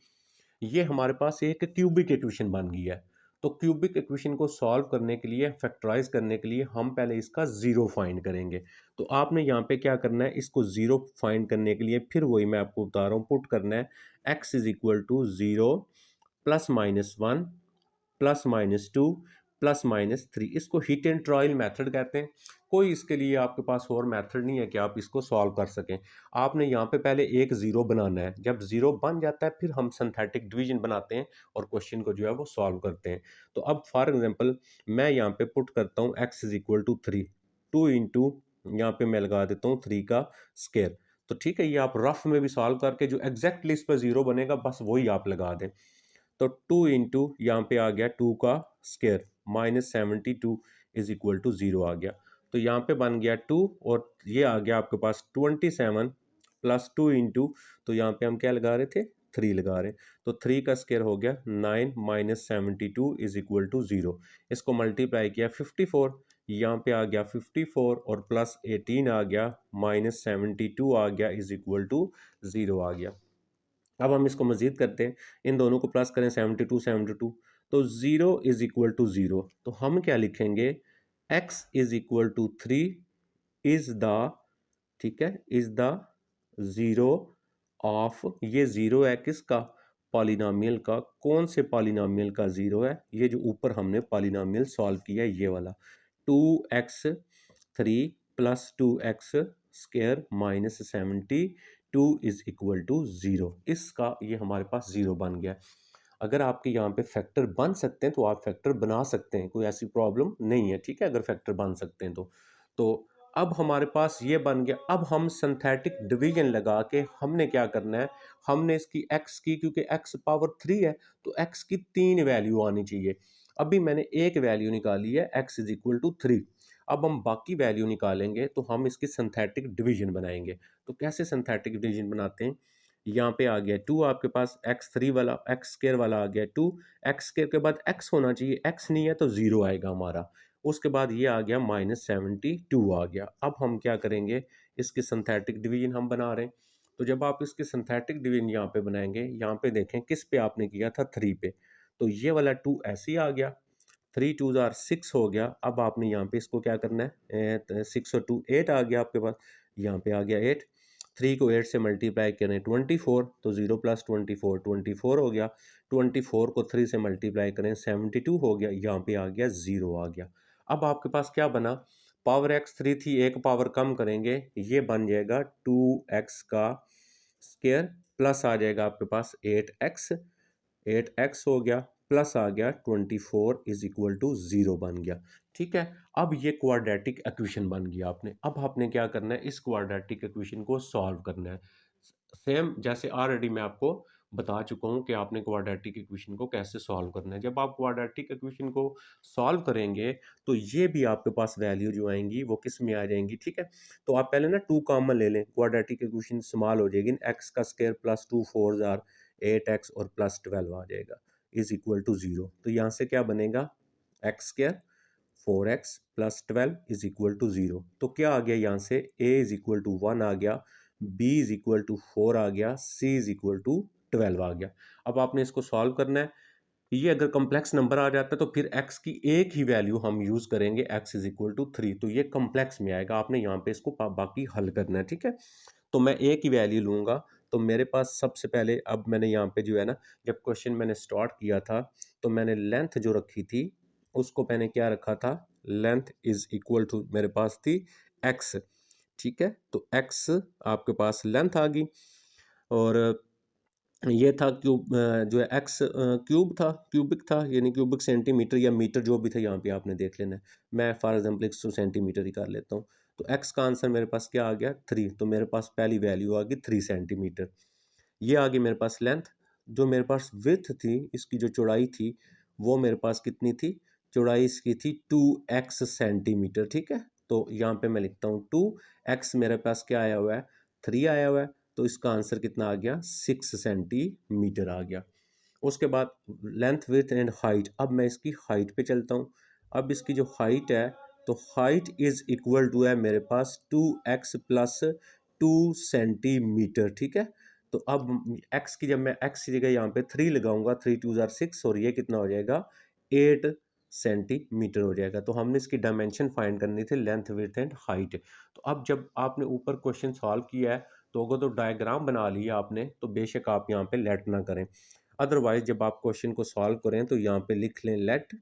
ये हमारे पास एक क्यूबिक इक्वेशन बन गई है। तो क्यूबिक इक्वेशन को सॉल्व करने के लिए, फैक्टराइज करने के लिए, हम पहले इसका ज़ीरो फाइंड करेंगे। तो आपने यहाँ पे क्या करना है, इसको ज़ीरो फाइंड करने के लिए फिर वही मैं आपको बता रहा हूँ, पुट करना है x is equal to 0 plus minus 1 plus minus 2 plus minus 3, इसको हिट एंड ट्रायल मेथड कहते हैं। कोई इसके लिए आपके पास और मेथड नहीं है कि आप इसको सॉल्व कर सकें। आपने यहाँ पे पहले एक ज़ीरो बनाना है, जब ज़ीरो बन जाता है फिर हम सिंथेटिक डिवीजन बनाते हैं और क्वेश्चन को जो है वो सॉल्व करते हैं। तो अब फॉर एग्जांपल मैं यहाँ पे पुट करता हूँ x is equal to 3, 2 into यहाँ पे मैं लगा देता हूँ 3 का स्क्वायर। तो ठीक है, ये आप रफ में भी सॉल्व करके जो एग्जैक्टली इस पर ज़ीरो बनेगा बस वही आप लगा दें। तो 2 इंटू यहाँ पे आ गया 2 का स्क्वायर, -72 इज इक्वल टू 0 आ गया। तो यहाँ पे बन गया 2, और ये आ गया आपके पास 27 प्लस 2 इंटू, तो यहाँ पे हम क्या लगा रहे थे, 3 लगा रहे, तो 3 का स्क्वायर हो गया 9 -72 इज इक्वल टू 0। इसको मल्टीप्लाई किया 54, यहाँ पे आ गया 54 और प्लस 18 आ गया, -72 आ गया इज इक्वल टू 0 आ गया। अब हम इसको मज़ीद करते हैं, इन दोनों को प्लस करें 72 72, तो 0 इज इक्वल टू 0, तो हम क्या लिखेंगे, x is equal to 3 is the, ठीक है, इज द ज़ीरो ऑफ, ये ज़ीरो है किसका, पॉलिनॉमियल का। कौन से पॉलिनॉमियल का ज़ीरो है, ये जो ऊपर हमने पॉलिनॉमियल सॉल्व किया है ये वाला, 2x3 plus 2x square minus 72 is equal to 0, इसका ये हमारे पास 0 बन गया। अगर आपके यहाँ पे फैक्टर बन सकते हैं तो आप फैक्टर बना सकते हैं, कोई ऐसी प्रॉब्लम नहीं है, ठीक है, अगर फैक्टर बन सकते हैं तो अब हमारे पास ये बन गया। अब हम सिंथेटिक डिवीजन लगा के हमने क्या करना है, हमने इसकी x की, क्योंकि x पावर 3 है तो x की 3 वैल्यू आनी चाहिए। अभी मैंने एक वैल्यू निकाली है x इज इक्वल टू 3, अब हम बाकी वैल्यू निकालेंगे तो हम इसकी सिंथेटिक डिवीजन बनाएंगे। तो कैसे सिंथेटिक डिवीजन बनाते हैं, यहाँ पे आ गया 2 आपके पास, x3 वाला, x स्क्वायर वाला आ गया 2, x स्क्वायर के बाद x होना चाहिए, x नहीं है तो 0 आएगा हमारा। उसके बाद ये आ गया -72 आ गया। अब हम क्या करेंगे, इसकी सिंथेटिक डिवीजन हम बना रहे हैं। तो जब आप इसकी सिंथेटिक डिवीजन यहाँ पे बनाएंगे, यहाँ पे देखें किस पे आपने किया था, 3 पे, तो ये वाला 2 ऐसे ही आ गया, 3 2 आर 6 हो गया। अब आपने यहाँ पे इसको क्या करना है, 6 और 2 8 आ गया आपके पास, यहाँ पे आ गया 8, 3 को 8 से मल्टीप्लाई करें 24, तो 0 प्लस 24 24 हो गया। 24 को 3 से मल्टीप्लाई करें 72 हो गया। यहाँ पे आ गया 0 आ गया। अब आपके पास क्या बना, पावर एक्स 3 थी, एक पावर कम करेंगे, ये बन जाएगा 2x का स्क्वायर, प्लस आ जाएगा आपके पास 8x, 8x हो गया, प्लस आ गया 24 इज इक्वल टू 0 बन गया। ठीक है, अब ये क्वाड्रेटिक इक्वेशन बन गया आपने। अब आपने क्या करना है, इस क्वाड्रेटिक इक्वेशन को सॉल्व करना है। सेम जैसे ऑलरेडी मैं आपको बता चुका हूँ कि आपने क्वाड्रेटिक इक्वेशन को कैसे सॉल्व करना है। जब आप क्वाड्रेटिक इक्वेशन को सॉल्व करेंगे तो ये भी आपके पास वैल्यू जो आएंगी वो किस में आ जाएंगी। ठीक है, तो आप पहले ना 2 कॉमन ले लें, क्वाड्रेटिक इक्वेशन स्मॉल हो जाएगी, एक्स का स्क्वायर प्लस 2 4 जार 8x और प्लस 12 आ जाएगा इज इक्वल टू 0। तो यहाँ से क्या बनेगा, x square 4x plus 12 is equal to 0। तो क्या आ गया यहाँ से, a इज इक्वल टू 1 आ गया, b इज इक्वल टू 4 आ गया, c इज इक्वल टू 12 आ गया। अब आपने इसको सॉल्व करना है। ये अगर कॉम्प्लेक्स नंबर आ जाता है तो फिर x की एक ही वैल्यू हम यूज़ करेंगे, x इज इक्वल टू 3, तो ये कॉम्प्लेक्स में आएगा। आपने यहाँ पे इसको बाकी हल करना है। ठीक है, तो मैं एक ही वैल्यू लूँगा। तो मेरे पास सबसे पहले, अब मैंने यहाँ पे जो है ना, जब क्वेश्चन मैंने स्टार्ट किया था तो मैंने लेंथ जो रखी थी उसको मैंने क्या रखा था, लेंथ इज इक्वल टू मेरे पास थी x। ठीक है, तो x आपके पास लेंथ आ गई, और ये था क्यूब, जो है एक्स क्यूब था, क्यूबिक था, यानी क्यूबिक सेंटीमीटर या मीटर जो भी था, यहाँ पे आपने देख लेना है। मैं फॉर एग्जांपल 100 सेंटीमीटर ही कर लेता हूँ। तो एक्स का आंसर मेरे पास क्या आ गया, 3। तो मेरे पास पहली वैल्यू आ गई 3 सेंटीमीटर। ये आ गई मेरे पास लेंथ। जो मेरे पास विड्थ थी, इसकी जो चौड़ाई थी, वो मेरे पास कितनी थी, चौड़ाई इसकी थी 2x सेंटीमीटर। ठीक है, तो यहाँ पे मैं लिखता हूँ 2x, मेरे पास क्या आया हुआ है, 3 आया हुआ है, तो इसका आंसर कितना आ गया, 6 सेंटीमीटर आ गया। उसके बाद लेंथ विड्थ एंड हाइट, अब मैं इसकी हाइट पे चलता हूँ। अब इसकी जो हाइट है, तो हाइट इज इक्वल टू है मेरे पास 2x प्लस 2 सेंटीमीटर। ठीक है, तो अब x की, जब मैं x की जगह यहाँ पे 3 लगाऊंगा, 3 2 जार 6, और ये कितना हो जाएगा, 8 सेंटीमीटर हो जाएगा। तो हमने इसकी डायमेंशन फाइंड करनी थी, लेंथ विड्थ एंड हाइट। तो अब जब आपने ऊपर क्वेश्चन सॉल्व किया है तो अगर तो डायग्राम बना लिया आपने, तो बेशक आप यहाँ पे लेट ना करें। अदरवाइज जब आप क्वेश्चन को सॉल्व करें तो यहाँ पे लिख लें लेट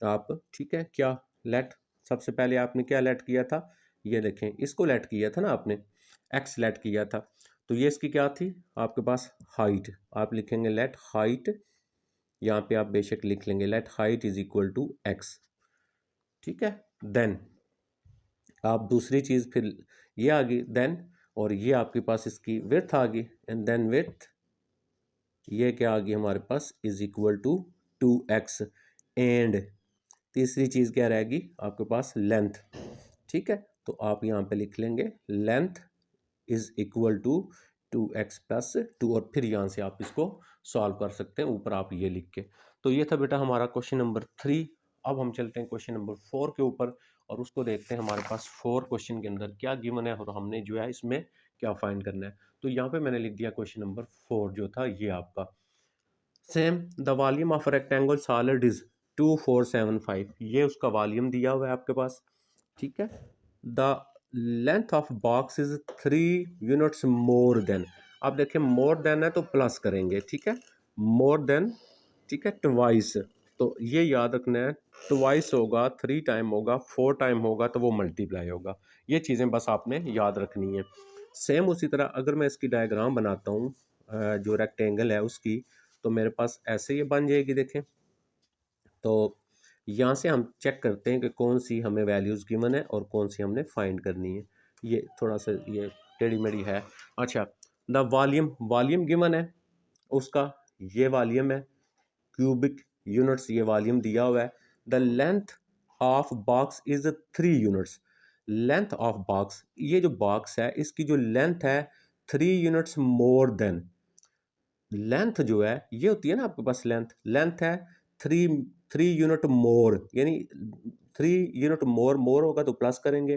आप। ठीक है, क्या लेट, सबसे पहले आपने क्या लेट किया था, ये देखें, इसको लेट किया था ना आपने, एक्स लेट किया था। तो ये इसकी क्या थी आपके पास, हाइट। आप लिखेंगे लेट हाइट, यहाँ पे आप बेशक लिख लेंगे let height is equal to x. ठीक है, देन आप दूसरी चीज़ फिर ये आ गई देन, और ये आपके पास इसकी विड्थ आ गई, एंड देन विड्थ ये क्या आ गई हमारे पास, is equal to 2x, and तीसरी चीज़ क्या रहेगी आपके पास, लेंथ। ठीक है, तो आप यहाँ पे लिख लेंगे length is equal to 2x plus 2, और फिर यहाँ से आप इसको सॉल्व कर सकते हैं ऊपर आप ये लिख के। तो ये था बेटा हमारा क्वेश्चन नंबर 3। अब हम चलते हैं क्वेश्चन नंबर 4 के ऊपर, और उसको देखते हैं हमारे पास 4 क्वेश्चन के अंदर क्या गिवन है और हमने जो है इसमें क्या फाइंड करना है। तो यहाँ पे मैंने लिख दिया क्वेश्चन नंबर 4 जो था ये आपका, same the volume of rectangle solid is 2475, ये उसका वॉल्यूम दिया हुआ है आपके पास। ठीक है, the length of box is 3 units more then. अब देखिए मोर देन है तो प्लस करेंगे। ठीक है, मोर देन, ठीक है, ट्वाइस, तो ये याद रखना है, ट्वाइस होगा, 3 टाइम होगा, 4 टाइम होगा तो वो मल्टीप्लाई होगा। ये चीज़ें बस आपने याद रखनी है। सेम उसी तरह अगर मैं इसकी डायग्राम बनाता हूँ, जो रेक्टेंगल है उसकी, तो मेरे पास ऐसे ये बन जाएगी। देखें, तो यहाँ से हम चेक करते हैं कि कौन सी हमें वैल्यूज़ गिवन है और कौन सी हमने फाइंड करनी है। ये थोड़ा सा ये टेढ़ी मेढ़ी है। अच्छा, द वॉल्यूम, वॉल्यूम गिवन है उसका, ये वॉल्यूम है, क्यूबिक यूनिट्स ये वॉल्यूम दिया हुआ है। The length of box is 3 units, length of box, ये जो बॉक्स है इसकी जो लेंथ है 3 यूनिट्स मोर देन, लेंथ जो है ये होती है ना आपके पास, लेंथ, लेंथ है 3 यूनिट मोर, यानी 3 यूनिट मोर, मोर होगा तो प्लस करेंगे,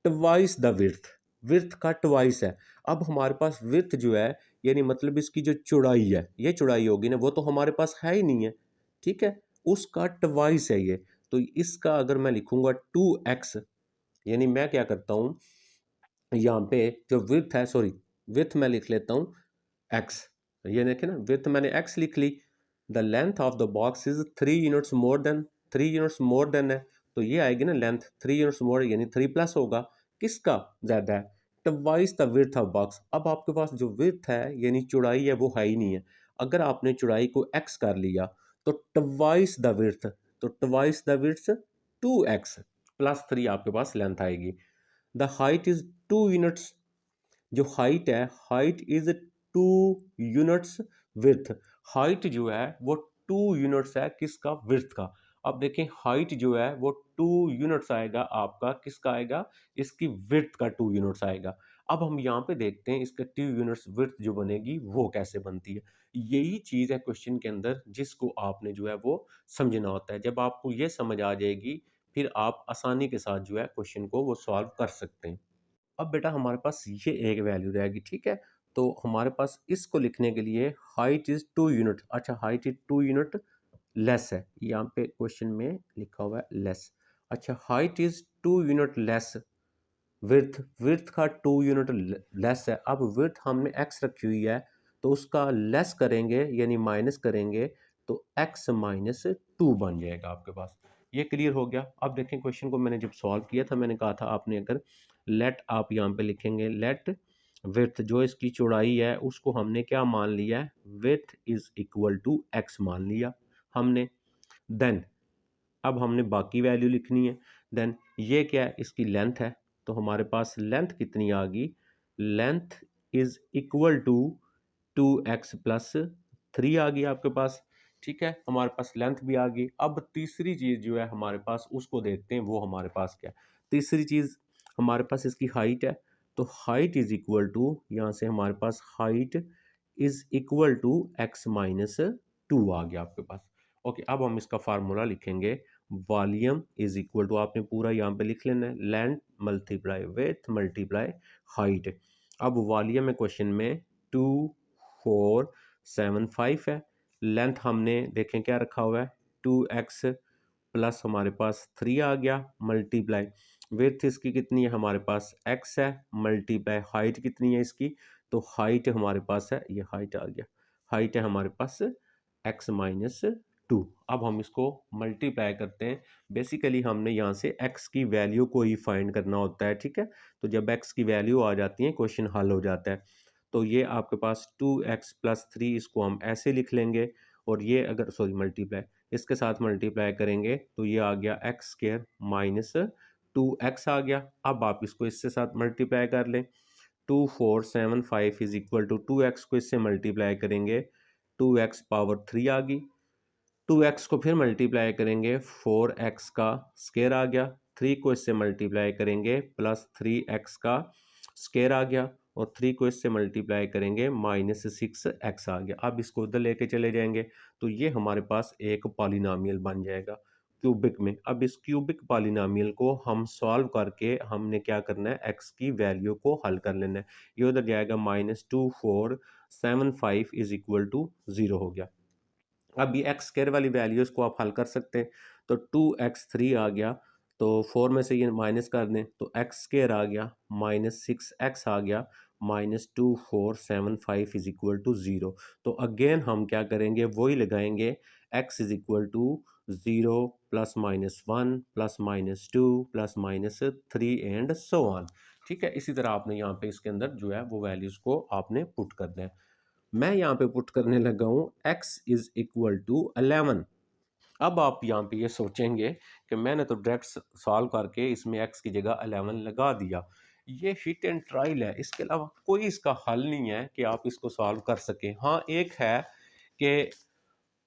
ट्वाइस द विड्थ, विड्थ का ट्वाइस है। अब हमारे पास विड्थ जो है, यानी मतलब इसकी जो चौड़ाई है, ये चौड़ाई होगी ना, वो तो हमारे पास है ही नहीं है। ठीक है, उसका ट्वाइस है ये, तो इसका अगर मैं लिखूंगा 2x, यानी मैं क्या करता हूँ, यहाँ पे जो विड्थ है, सॉरी विड्थ मैं लिख लेता हूँ एक्स, ये देखें ना विड्थ मैंने एक्स लिख ली। The length of the box is 3 units more than, 3 units more than है तो ये आएगी ना लेंथ 3 यूनिट्स मोर यानी 3 प्लस होगा, किसका ज़्यादा है, twice the width of box. अब आपके पास जो विड्थ है यानी चौड़ाई है वो है ही नहीं है, अगर आपने चौड़ाई को एक्स कर लिया तो ट्वाइस द विड्थ, तो twice the width 2x plus 3 आपके पास लेंथ आएगी। द हाइट इज 2 यूनिट्स, जो हाइट है height is 2 units width, height जो है वो 2 यूनिट्स है किसका, विड्थ का। अब देखें हाइट जो है वो 2 यूनिट्स आएगा आपका, किसका आएगा, इसकी विड्थ का 2 यूनिट्स आएगा। अब हम यहाँ पे देखते हैं इसका 2 यूनिट्स विड्थ जो बनेगी वो कैसे बनती है। यही चीज़ है क्वेश्चन के अंदर जिसको आपने जो है वो समझना होता है। जब आपको ये समझ आ जाएगी फिर आप आसानी के साथ जो है क्वेश्चन को वो सॉल्व कर सकते हैं। अब बेटा हमारे पास ये एक वैल्यू रहेगी, ठीक है। तो हमारे पास इसको लिखने के लिए हाइट इज 2 यूनिट, अच्छा हाइट इज 2 यूनिट लेस है, यहाँ पे क्वेश्चन में लिखा हुआ है लेस। अच्छा height is 2 unit less width, width का 2 यूनिट लेस है। अब विड्थ हमने एक्स रखी हुई है तो उसका लेस करेंगे यानी माइनस करेंगे तो एक्स माइनस 2 बन जाएगा आपके पास। ये क्लियर हो गया। अब देखें क्वेश्चन को मैंने जब सॉल्व किया था मैंने कहा था आपने अगर लेट, आप यहाँ पे लिखेंगे लेट विड्थ, जो इसकी चौड़ाई है उसको हमने क्या मान लिया है, width is equal to x मान लिया हमने। देन अब हमने बाकी वैल्यू लिखनी है। देन ये क्या है, इसकी लेंथ है, तो हमारे पास लेंथ कितनी आ गई, length is equal to 2x plus 3 आ गई आपके पास। ठीक है, हमारे पास लेंथ भी आ गई। अब तीसरी चीज़ जो है हमारे पास उसको देखते हैं वो हमारे पास क्या है। तीसरी चीज़ हमारे पास इसकी हाइट है, तो हाइट इज इक्वल टू, यहाँ से हमारे पास height is equal to x minus 2 आ गया आपके पास। ओके, अब हम इसका फार्मूला लिखेंगे, वॉल्यूम इज इक्वल टू, आपने पूरा यहाँ पे लिख लेना है, length multiply width multiply height. अब वॉल्यूम में क्वेश्चन में 2475 है, लेंथ हमने देखें क्या रखा हुआ है 2x प्लस हमारे पास 3 आ गया मल्टीप्लाई विड्थ इसकी कितनी है हमारे पास x है मल्टीप्लाई हाइट कितनी है इसकी, तो हाइट हमारे पास है, ये हाइट आ गया, हाइट है हमारे पास x माइनस 2। अब हम इसको मल्टीप्लाई करते हैं, बेसिकली हमने यहाँ से x की वैल्यू को ही फाइंड करना होता है, ठीक है। तो जब x की वैल्यू आ जाती है क्वेश्चन हल हो जाता है। तो ये आपके पास 2x प्लस 3 इसको हम ऐसे लिख लेंगे, और ये अगर सॉरी मल्टीप्लाई इसके साथ मल्टीप्लाई करेंगे तो ये आ गया एक्स स्क्र माइनस 2x आ गया। अब आप इसको इससे साथ मल्टीप्लाई कर लें, 2475 इज इक्वल टू 2x को इससे मल्टीप्लाई करेंगे 2x पावर 3 आ गई, 2x को फिर मल्टीप्लाई करेंगे 4x का स्केयर आ गया, 3 को इससे मल्टीप्लाई करेंगे प्लस 3x का स्केयर आ गया, और 3 को इससे मल्टीप्लाई करेंगे माइनस 6x आ गया। अब इसको उधर लेके चले जाएंगे तो ये हमारे पास एक पॉलिनॉमियल बन जाएगा क्यूबिक में। अब इस क्यूबिक पॉलिनॉमियल को हम सॉल्व करके हमने क्या करना है, x की वैल्यू को हल कर लेना है। ये उधर जाएगा -2475 इज इक्वल टू 0 हो गया। अब ये एक्स स्क्वायर वाली वैल्यूज़ को आप हल कर सकते हैं, तो 2x3 आ गया, तो 4 में से ये माइनस कर दें तो एक्स स्क्वायर आ गया, -6x आ गया, -2475 इज इक्वल टू 0। तो अगेन हम क्या करेंगे, वही लगाएंगे, x is equal to 0 plus -1 plus -2 plus -3 and so on. ठीक है, इसी तरह आपने यहाँ पे इसके अंदर जो है वो वैल्यूज़ को आपने पुट करना है। मैं यहाँ पे पुट करने लगा हूँ x इज इक्वल टू 11। अब आप यहाँ पे ये सोचेंगे कि मैंने तो डायरेक्ट सॉल्व करके इसमें x की जगह 11 लगा दिया, ये हिट एंड ट्रायल है, इसके अलावा कोई इसका हल नहीं है कि आप इसको सॉल्व कर सकें। हाँ एक है कि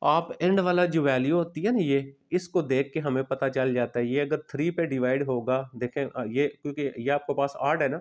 आप एंड वाला जो वैल्यू होती है ना, ये इसको देख के हमें पता चल जाता है, ये अगर 3 पे डिवाइड होगा, देखें ये क्योंकि ये आपके पास आड है ना,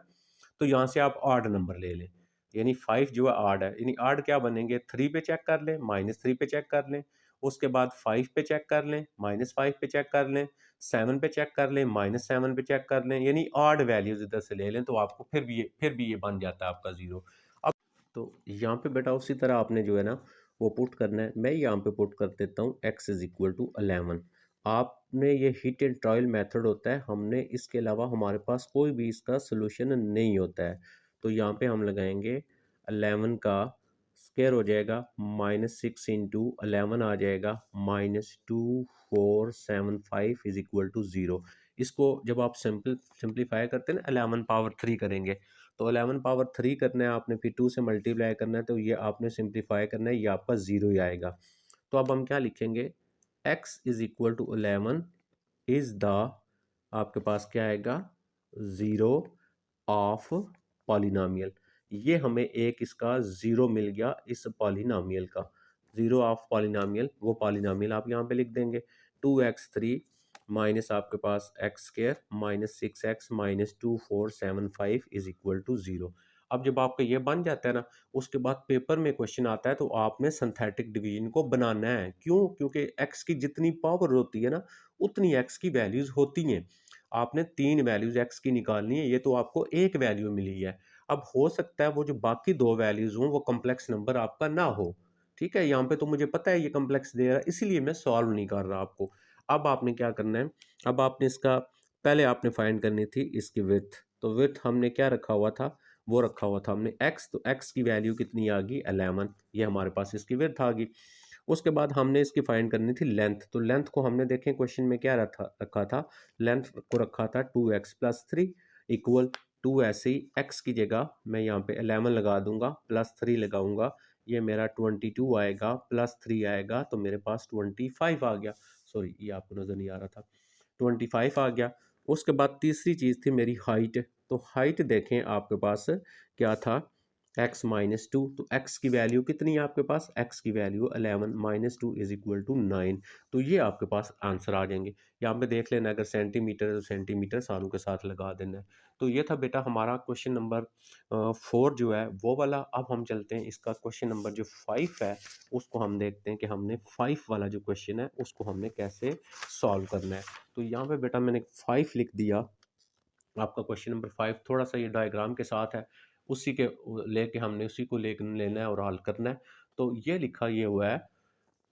तो यहाँ से आप आड नंबर ले लें, यानी 5 जो है आड है, यानी आड क्या बनेंगे, 3 पे चेक कर लें, -3 पे चेक कर लें, उसके बाद 5 पे चेक कर लें, -5 पे चेक कर लें, 7 पे चेक कर लें, -7 पे चेक कर लें, यानी आड वैल्यूज इधर से ले लें तो आपको फिर भी ये बन जाता है आपका 0। अब तो यहाँ पे बेटा उसी तरह आपने जो है ना वो पुट करना है। मैं यहाँ पे पुट कर देता हूँ x इज इक्वल टू 11। आपने ये हिट एंड ट्रायल मेथड होता है, हमने इसके अलावा हमारे पास कोई भी इसका सोल्यूशन नहीं होता है। तो यहाँ पे हम लगाएंगे 11 का स्क्वायर हो जाएगा -6 इंटू 11 आ जाएगा -2475 इज इक्वल टू 0। इसको जब आप सिंप्लीफाई करते हैं ना 11 पावर 3 करेंगे, तो 11 पावर 3 करना है आपने, फिर 2 से मल्टीप्लाई करना है, तो ये आपने सिंप्लीफाई करना है, ये आपका 0 ही आएगा। तो अब हम क्या लिखेंगे, x is equal to 11 is the, आपके पास क्या आएगा, ज़ीरो ऑफ पॉलिनॉमियल। ये हमें एक इसका ज़ीरो मिल गया इस पॉलिनॉमियल का, ज़ीरो ऑफ पॉलिनॉमियल, वो पॉलिनॉमियल आप यहाँ पे लिख देंगे 2x3 माइनस आपके पास x square minus 6x minus 2475 is equal to 0। अब जब आपका ये बन जाता है ना, उसके बाद पेपर में क्वेश्चन आता है तो आपने सिंथेटिक डिवीजन को बनाना है। क्यों? क्योंकि x की जितनी पावर होती है ना, उतनी x की वैल्यूज़ होती हैं। आपने 3 वैल्यूज़ x की निकालनी है, ये तो आपको एक वैल्यू मिली है। अब हो सकता है वो जो बाकी 2 वैल्यूज़ हों वो कॉम्प्लेक्स नंबर आपका ना हो, ठीक है? यहाँ पे तो मुझे पता है ये कॉम्प्लेक्स दे रहा है, इसीलिए मैं सॉल्व नहीं कर रहा आपको। अब आपने क्या करना है, अब आपने इसका पहले आपने फाइंड करनी थी इसकी विड्थ, तो विड्थ हमने क्या रखा हुआ था, वो रखा हुआ था हमने x, तो x की वैल्यू कितनी आ गई 11, ये हमारे पास इसकी विड्थ आ गई। उसके बाद हमने इसकी फाइंड करनी थी लेंथ, तो लेंथ को हमने देखें क्वेश्चन में क्या रखा था, लेंथ को रखा था 2x प्लस 3 इक्वल टू, ऐसे ही x की जगह मैं यहाँ पे 11 लगा दूंगा, प्लस 3 लगाऊंगा, ये मेरा 22 आएगा, प्लस 3 आएगा, तो मेरे पास 25 आ गया। सॉरी, ये आपको नज़र नहीं आ रहा था, 25 आ गया। उसके बाद तीसरी चीज़ थी मेरी हाइट, तो हाइट देखें आपके पास क्या था, x माइनस टू, तो x की वैल्यू कितनी है आपके पास, x की वैल्यू 11 minus two is equal to 9। तो ये आपके पास आंसर आ जाएंगे। यहाँ पे देख लेना, अगर सेंटीमीटर है तो सेंटीमीटर सारों के साथ लगा देना है। तो ये था बेटा हमारा क्वेश्चन नंबर 4 जो है वो वाला। अब हम चलते हैं इसका क्वेश्चन नंबर जो 5 है, उसको हम देखते हैं कि हमने 5 वाला जो क्वेश्चन है उसको हमने कैसे सॉल्व करना है। तो यहाँ पे बेटा मैंने 5 लिख दिया, आपका क्वेश्चन नंबर 5 थोड़ा सा ये डायग्राम के साथ है, उसी के लेके हमने उसी को लेना है और हल करना है। तो ये लिखा ये हुआ है,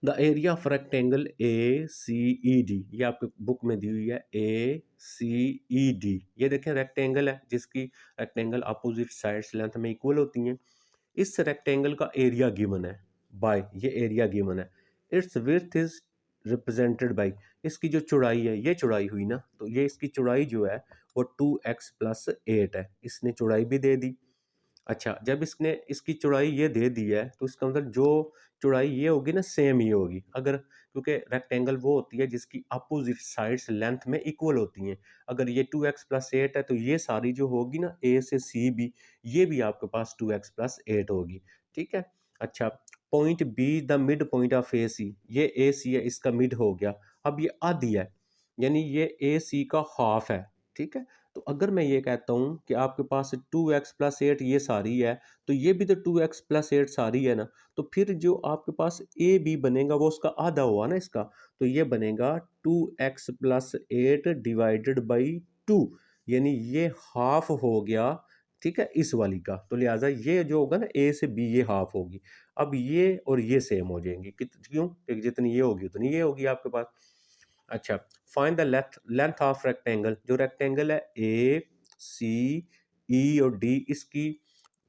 the area of rectangle A C E D, ये आपके बुक में दी हुई है ए सी ई डी। ये देखें रेक्टेंगल है जिसकी रेक्टेंगल अपोजिट साइड्स लेंथ में इक्वल होती हैं। इस रेक्टेंगल का एरिया गिवन है बाय, ये एरिया गिवन है, it's width is represented by, इसकी जो चौड़ाई है, ये चौड़ाई हुई ना, तो ये इसकी चौड़ाई जो है वो 2x प्लस 8 है, इसने चौड़ाई भी दे दी। अच्छा, जब इसने इसकी चौड़ाई ये दे दी है तो इसका मतलब जो चौड़ाई ये होगी ना सेम ही होगी, अगर, क्योंकि रेक्टेंगल वो होती है जिसकी अपोजिट साइड्स लेंथ में इक्वल होती हैं। अगर ये 2x प्लस 8 है तो ये सारी जो होगी ना ए से सी बी, ये भी आपके पास 2x प्लस 8 होगी, ठीक है। अच्छा, point B the mid point of A C, ये ए सी है, इसका मिड हो गया। अब ये आधी है, यानी ये ए सी का हाफ है, ठीक है। तो अगर मैं ये कहता हूँ कि आपके पास 2x प्लस 8 ये सारी है, तो ये भी तो 2x प्लस 8 सारी है ना, तो फिर जो आपके पास ए बी बनेगा वो उसका आधा हुआ ना इसका, तो ये बनेगा 2x प्लस 8 डिवाइडेड बाई 2, यानी ये हाफ हो गया, ठीक है, इस वाली का। तो लिहाजा ये जो होगा ना ए से बी, ये हाफ होगी। अब ये और ये सेम हो जाएंगी, क्यों, कि जितनी ये होगी उतनी ये होगी आपके पास। अच्छा, find the length of rectangle, जो रेक्टेंगल है ए सी ई और डी, इसकी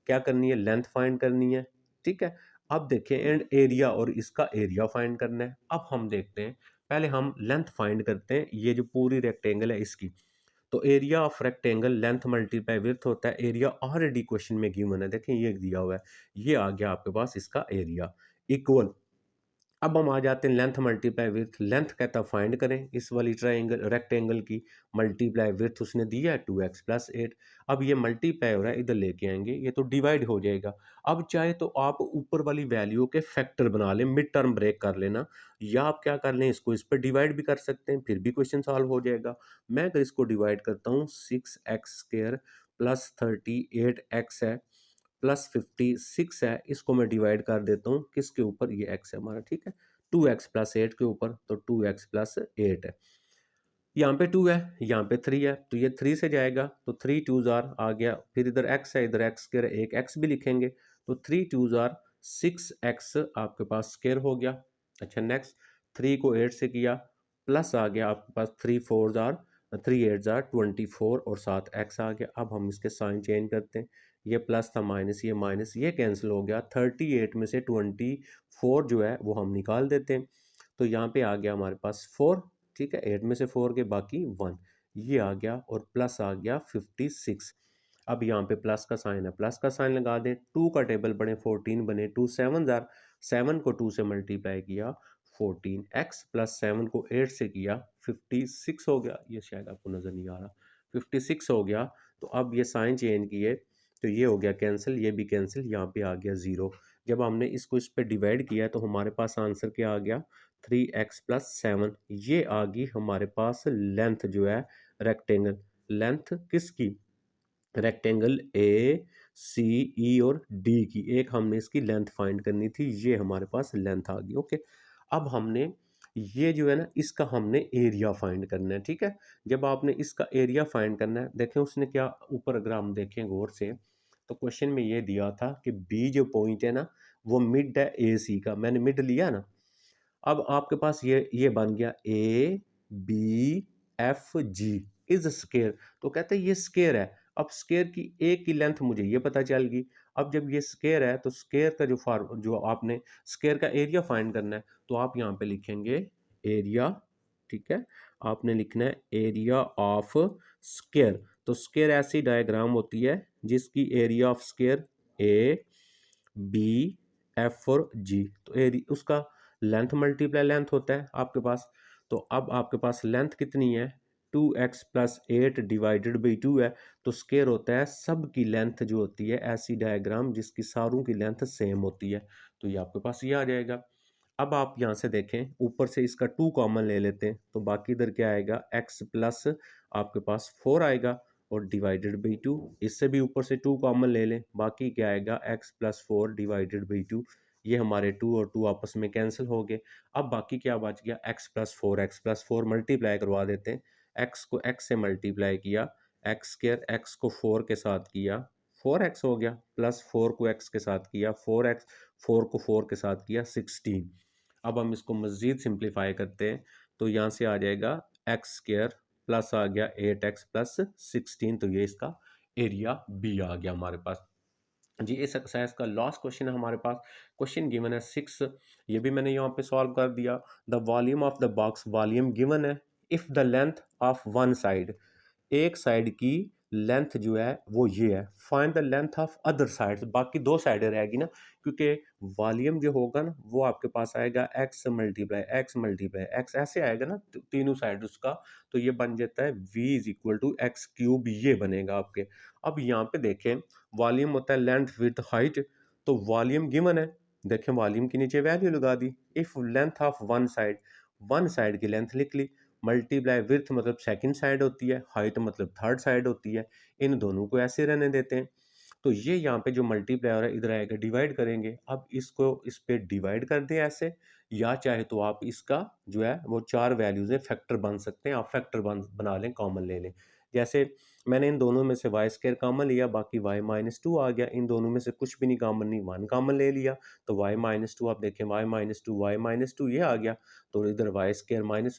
क्या करनी है, लेंथ फाइंड करनी है, ठीक है। अब देखें एंड एरिया, और इसका एरिया फाइंड करना है। अब हम देखते हैं, पहले हम लेंथ फाइंड करते हैं, ये जो पूरी रेक्टेंगल है इसकी। तो area of rectangle length multiply width होता है, एरिया ऑलरेडी क्वेश्चन में गिवन है, देखें ये दिया हुआ है, ये आ गया आपके पास इसका एरिया इक्वल। अब हम आ जाते हैं लेंथ मल्टीप्लाई विड्थ, लेंथ कहता फाइंड करें इस वाली ट्राइंगल रेक्टेंगल की, मल्टीप्लाई विड्थ उसने दिया है 2x प्लस 8। अब ये मल्टीप्लाई हो रहा है, इधर लेके आएंगे, ये तो डिवाइड हो जाएगा। अब चाहे तो आप ऊपर वाली वैल्यू के फैक्टर बना लें, मिड टर्म ब्रेक कर लेना, या आप क्या कर लें, इसको इस पर डिवाइड भी कर सकते हैं, फिर भी क्वेश्चन सॉल्व हो जाएगा। मैं अगर इसको डिवाइड करता हूँ, 6x स्क्वायर प्लस 38x है प्लस 56 है, इसको मैं डिवाइड कर देता हूँ किसके ऊपर, ये x है हमारा, ठीक है, 2x प्लस 8 के ऊपर, तो 2x प्लस 8 है। यहाँ पे 2 है, यहाँ पे 3 है, तो ये 3 से जाएगा, तो 3 2 जार आ गया, फिर इधर x है, इधर x स्क्वायर, एक x भी लिखेंगे, तो 3 2 जार 6x आपके पास स्क्वायर हो गया। अच्छा नेक्स्ट, 3 को 8 से किया प्लस आ गया आपके पास 3 8 और साथ एक्स आ गया। अब हम इसके साइन चेंज करते हैं, ये प्लस था माइनस, ये माइनस, ये कैंसिल हो गया। 38 में से 24 जो है वो हम निकाल देते हैं, तो यहाँ पे आ गया हमारे पास 4। ठीक है, 8 में से 4 के बाकी 1, ये आ गया और प्लस आ गया 56। अब यहाँ पे प्लस का साइन है, प्लस का साइन लगा दें, 2 का टेबल बने 14 बने, 2 7 जार, 7 को 2 से मल्टीप्लाई किया 14, एक्स प्लस 7 को 8 से किया 56 हो गया। ये शायद आपको नज़र नहीं आ रहा, 56 हो गया। तो अब ये साइन चेंज किए तो ये हो गया कैंसिल, ये भी कैंसिल, यहाँ पे आ गया 0। जब हमने इसको इस पे डिवाइड किया तो हमारे पास आंसर क्या आ गया, 3x प्लस 7। ये आ गई हमारे पास लेंथ जो है रेक्टेंगल, लेंथ किसकी, रेक्टेंगल ए सी ई और डी की। एक हमने इसकी लेंथ फाइंड करनी थी, ये हमारे पास लेंथ आ गई। ओके, अब हमने ये जो है ना इसका हमने एरिया फाइंड करना है। ठीक है, जब आपने इसका एरिया फाइंड करना है, देखें उसने क्या ऊपर, अगर हम देखें गौर से तो क्वेश्चन में ये दिया था कि बी जो पॉइंट है ना वो मिड है ए सी का, मैंने मिड लिया ना। अब आपके पास ये बन गया A B F G is square, तो कहते हैं ये स्केयर है। अब स्केयर की एक की लेंथ मुझे ये पता चल गई। अब जब ये स्केयर है तो स्केयर का जो आपने स्केयर का एरिया फाइंड करना है, तो आप यहाँ पे लिखेंगे एरिया। ठीक है, आपने लिखना है एरिया ऑफ स्केयर। तो स्केयर ऐसी डायग्राम होती है जिसकी area of square A B F और जी, तो एरिया उसका लेंथ मल्टीप्लाई लेंथ होता है आपके पास। तो अब आपके पास लेंथ कितनी है, 2x प्लस 8 डिवाइडेड बाई 2 है। तो स्केयर होता है सब की लेंथ जो होती है, ऐसी डायग्राम जिसकी सारों की लेंथ सेम होती है। तो ये आपके पास ये आ जाएगा। अब आप यहाँ से देखें, ऊपर से इसका 2 कॉमन ले लेते हैं, तो बाकी इधर क्या आएगा, x प्लस आपके पास 4 आएगा और डिवाइडेड बाई 2। इससे भी ऊपर से 2 कॉमन ले लें, बाकी क्या आएगा, x प्लस 4 डिवाइडेड बाई 2। ये हमारे 2 और 2 आपस में कैंसिल हो गए। अब बाकी क्या बच गया, x प्लस 4 मल्टीप्लाई करवा देते हैं। x को x से मल्टीप्लाई किया, एक्स स्केयर, x को 4 के साथ किया, 4x हो गया, प्लस 4 को x के साथ किया 4x, 4 को 4 के साथ किया 16। अब हम इसको मज़ीद सिंप्लीफाई करते हैं, तो यहाँ से आ जाएगा एक्स स्केयर प्लस आ गया 8x प्लस 16, तो ये इसका एरिया बी आ गया हमारे पास जी। इस एक्सरसाइज का लास्ट क्वेश्चन है हमारे पास, क्वेश्चन गिवन है 6, ये भी मैंने यहाँ पे सॉल्व कर दिया। The volume of the box, volume given है, if the length of one side, एक साइड की लेंथ जो है वो ये है, find the length of other side, बाकी दो साइडें रहेगी ना, क्योंकि वॉल्यूम जो होगा ना वो आपके पास आएगा एक्स मल्टीप्लाई एक्स, ऐसे आएगा ना तीनों साइड उसका, तो ये बन जाता है v is equal to x cube, ये बनेगा आपके। अब यहाँ पे देखें, वॉल्यूम होता है लेंथ विथ हाइट, तो वॉल्यूम गिवन है, देखें वॉल्यूम के नीचे वैल्यू लगा दी, if length of one side की लेंथ लिख ली, मल्टीप्लाई विर्थ मतलब सेकंड साइड होती है, हाइट मतलब थर्ड साइड होती है, इन दोनों को ऐसे रहने देते हैं। तो ये यहाँ पे जो मल्टीप्लाई हो रहा है इधर आएगा, डिवाइड करेंगे। अब इसको इस पे डिवाइड कर दें ऐसे, या चाहे तो आप इसका जो है वो चार वैल्यूज है फैक्टर बन सकते हैं, आप फैक्टर बना लें, कॉमन ले लें। जैसे मैंने इन दोनों में से वाई स्केयर कॉमन लिया, बाकी वाई माइनस टू आ गया, इन दोनों में से कुछ भी नहीं कॉमन, नहीं वन कॉमन ले लिया, तो वाई माइनस टू, आप देखें वाई माइनस टू ये आ गया, तो इधर वाई स्केयर माइनस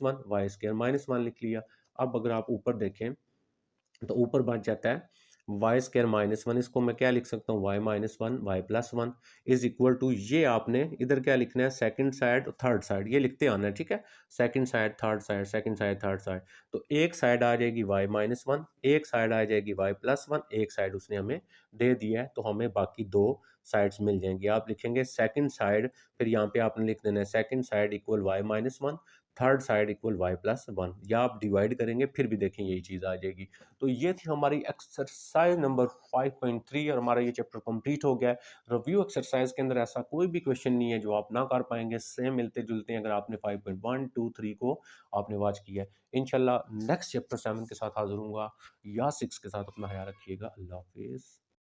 वन लिख लिया। अब अगर आप ऊपर देखें तो ऊपर बच जाता है वाई स्केयर माइनस वन, इसको मैं क्या लिख सकता हूँ, y minus one y plus one is equal to, ये आपने इधर क्या लिखना है, सेकंड साइड थर्ड साइड, ये लिखते आना है। ठीक है, second side third side, second side third side, तो एक साइड आ जाएगी वाई माइनस वन, एक साइड आ जाएगी वाई प्लस वन, एक साइड उसने हमें दे दिया है, तो हमें बाकी दो साइड्स मिल जाएंगी। आप लिखेंगे सेकंड साइड, फिर यहाँ पे आपने लिख देना है second side equal y minus one, third side equal y plus one, या आप डिवाइड करेंगे फिर भी देखें यही चीज़ आ जाएगी। तो ये थी हमारी एक्सरसाइज नंबर 5.3 और हमारा ये चैप्टर कंप्लीट हो गया है। रिव्यू एक्सरसाइज के अंदर ऐसा कोई भी क्वेश्चन नहीं है जो आप ना कर पाएंगे, सेम मिलते जुलते हैं अगर आपने 5.1 2 3 को आपने वॉच किया है। इंशाल्लाह नेक्स्ट चैप्टर 7 के साथ हाजिर हूँगा या 6 के साथ। अपना ख्याल रखिएगा। अल्लाह हाफिज़।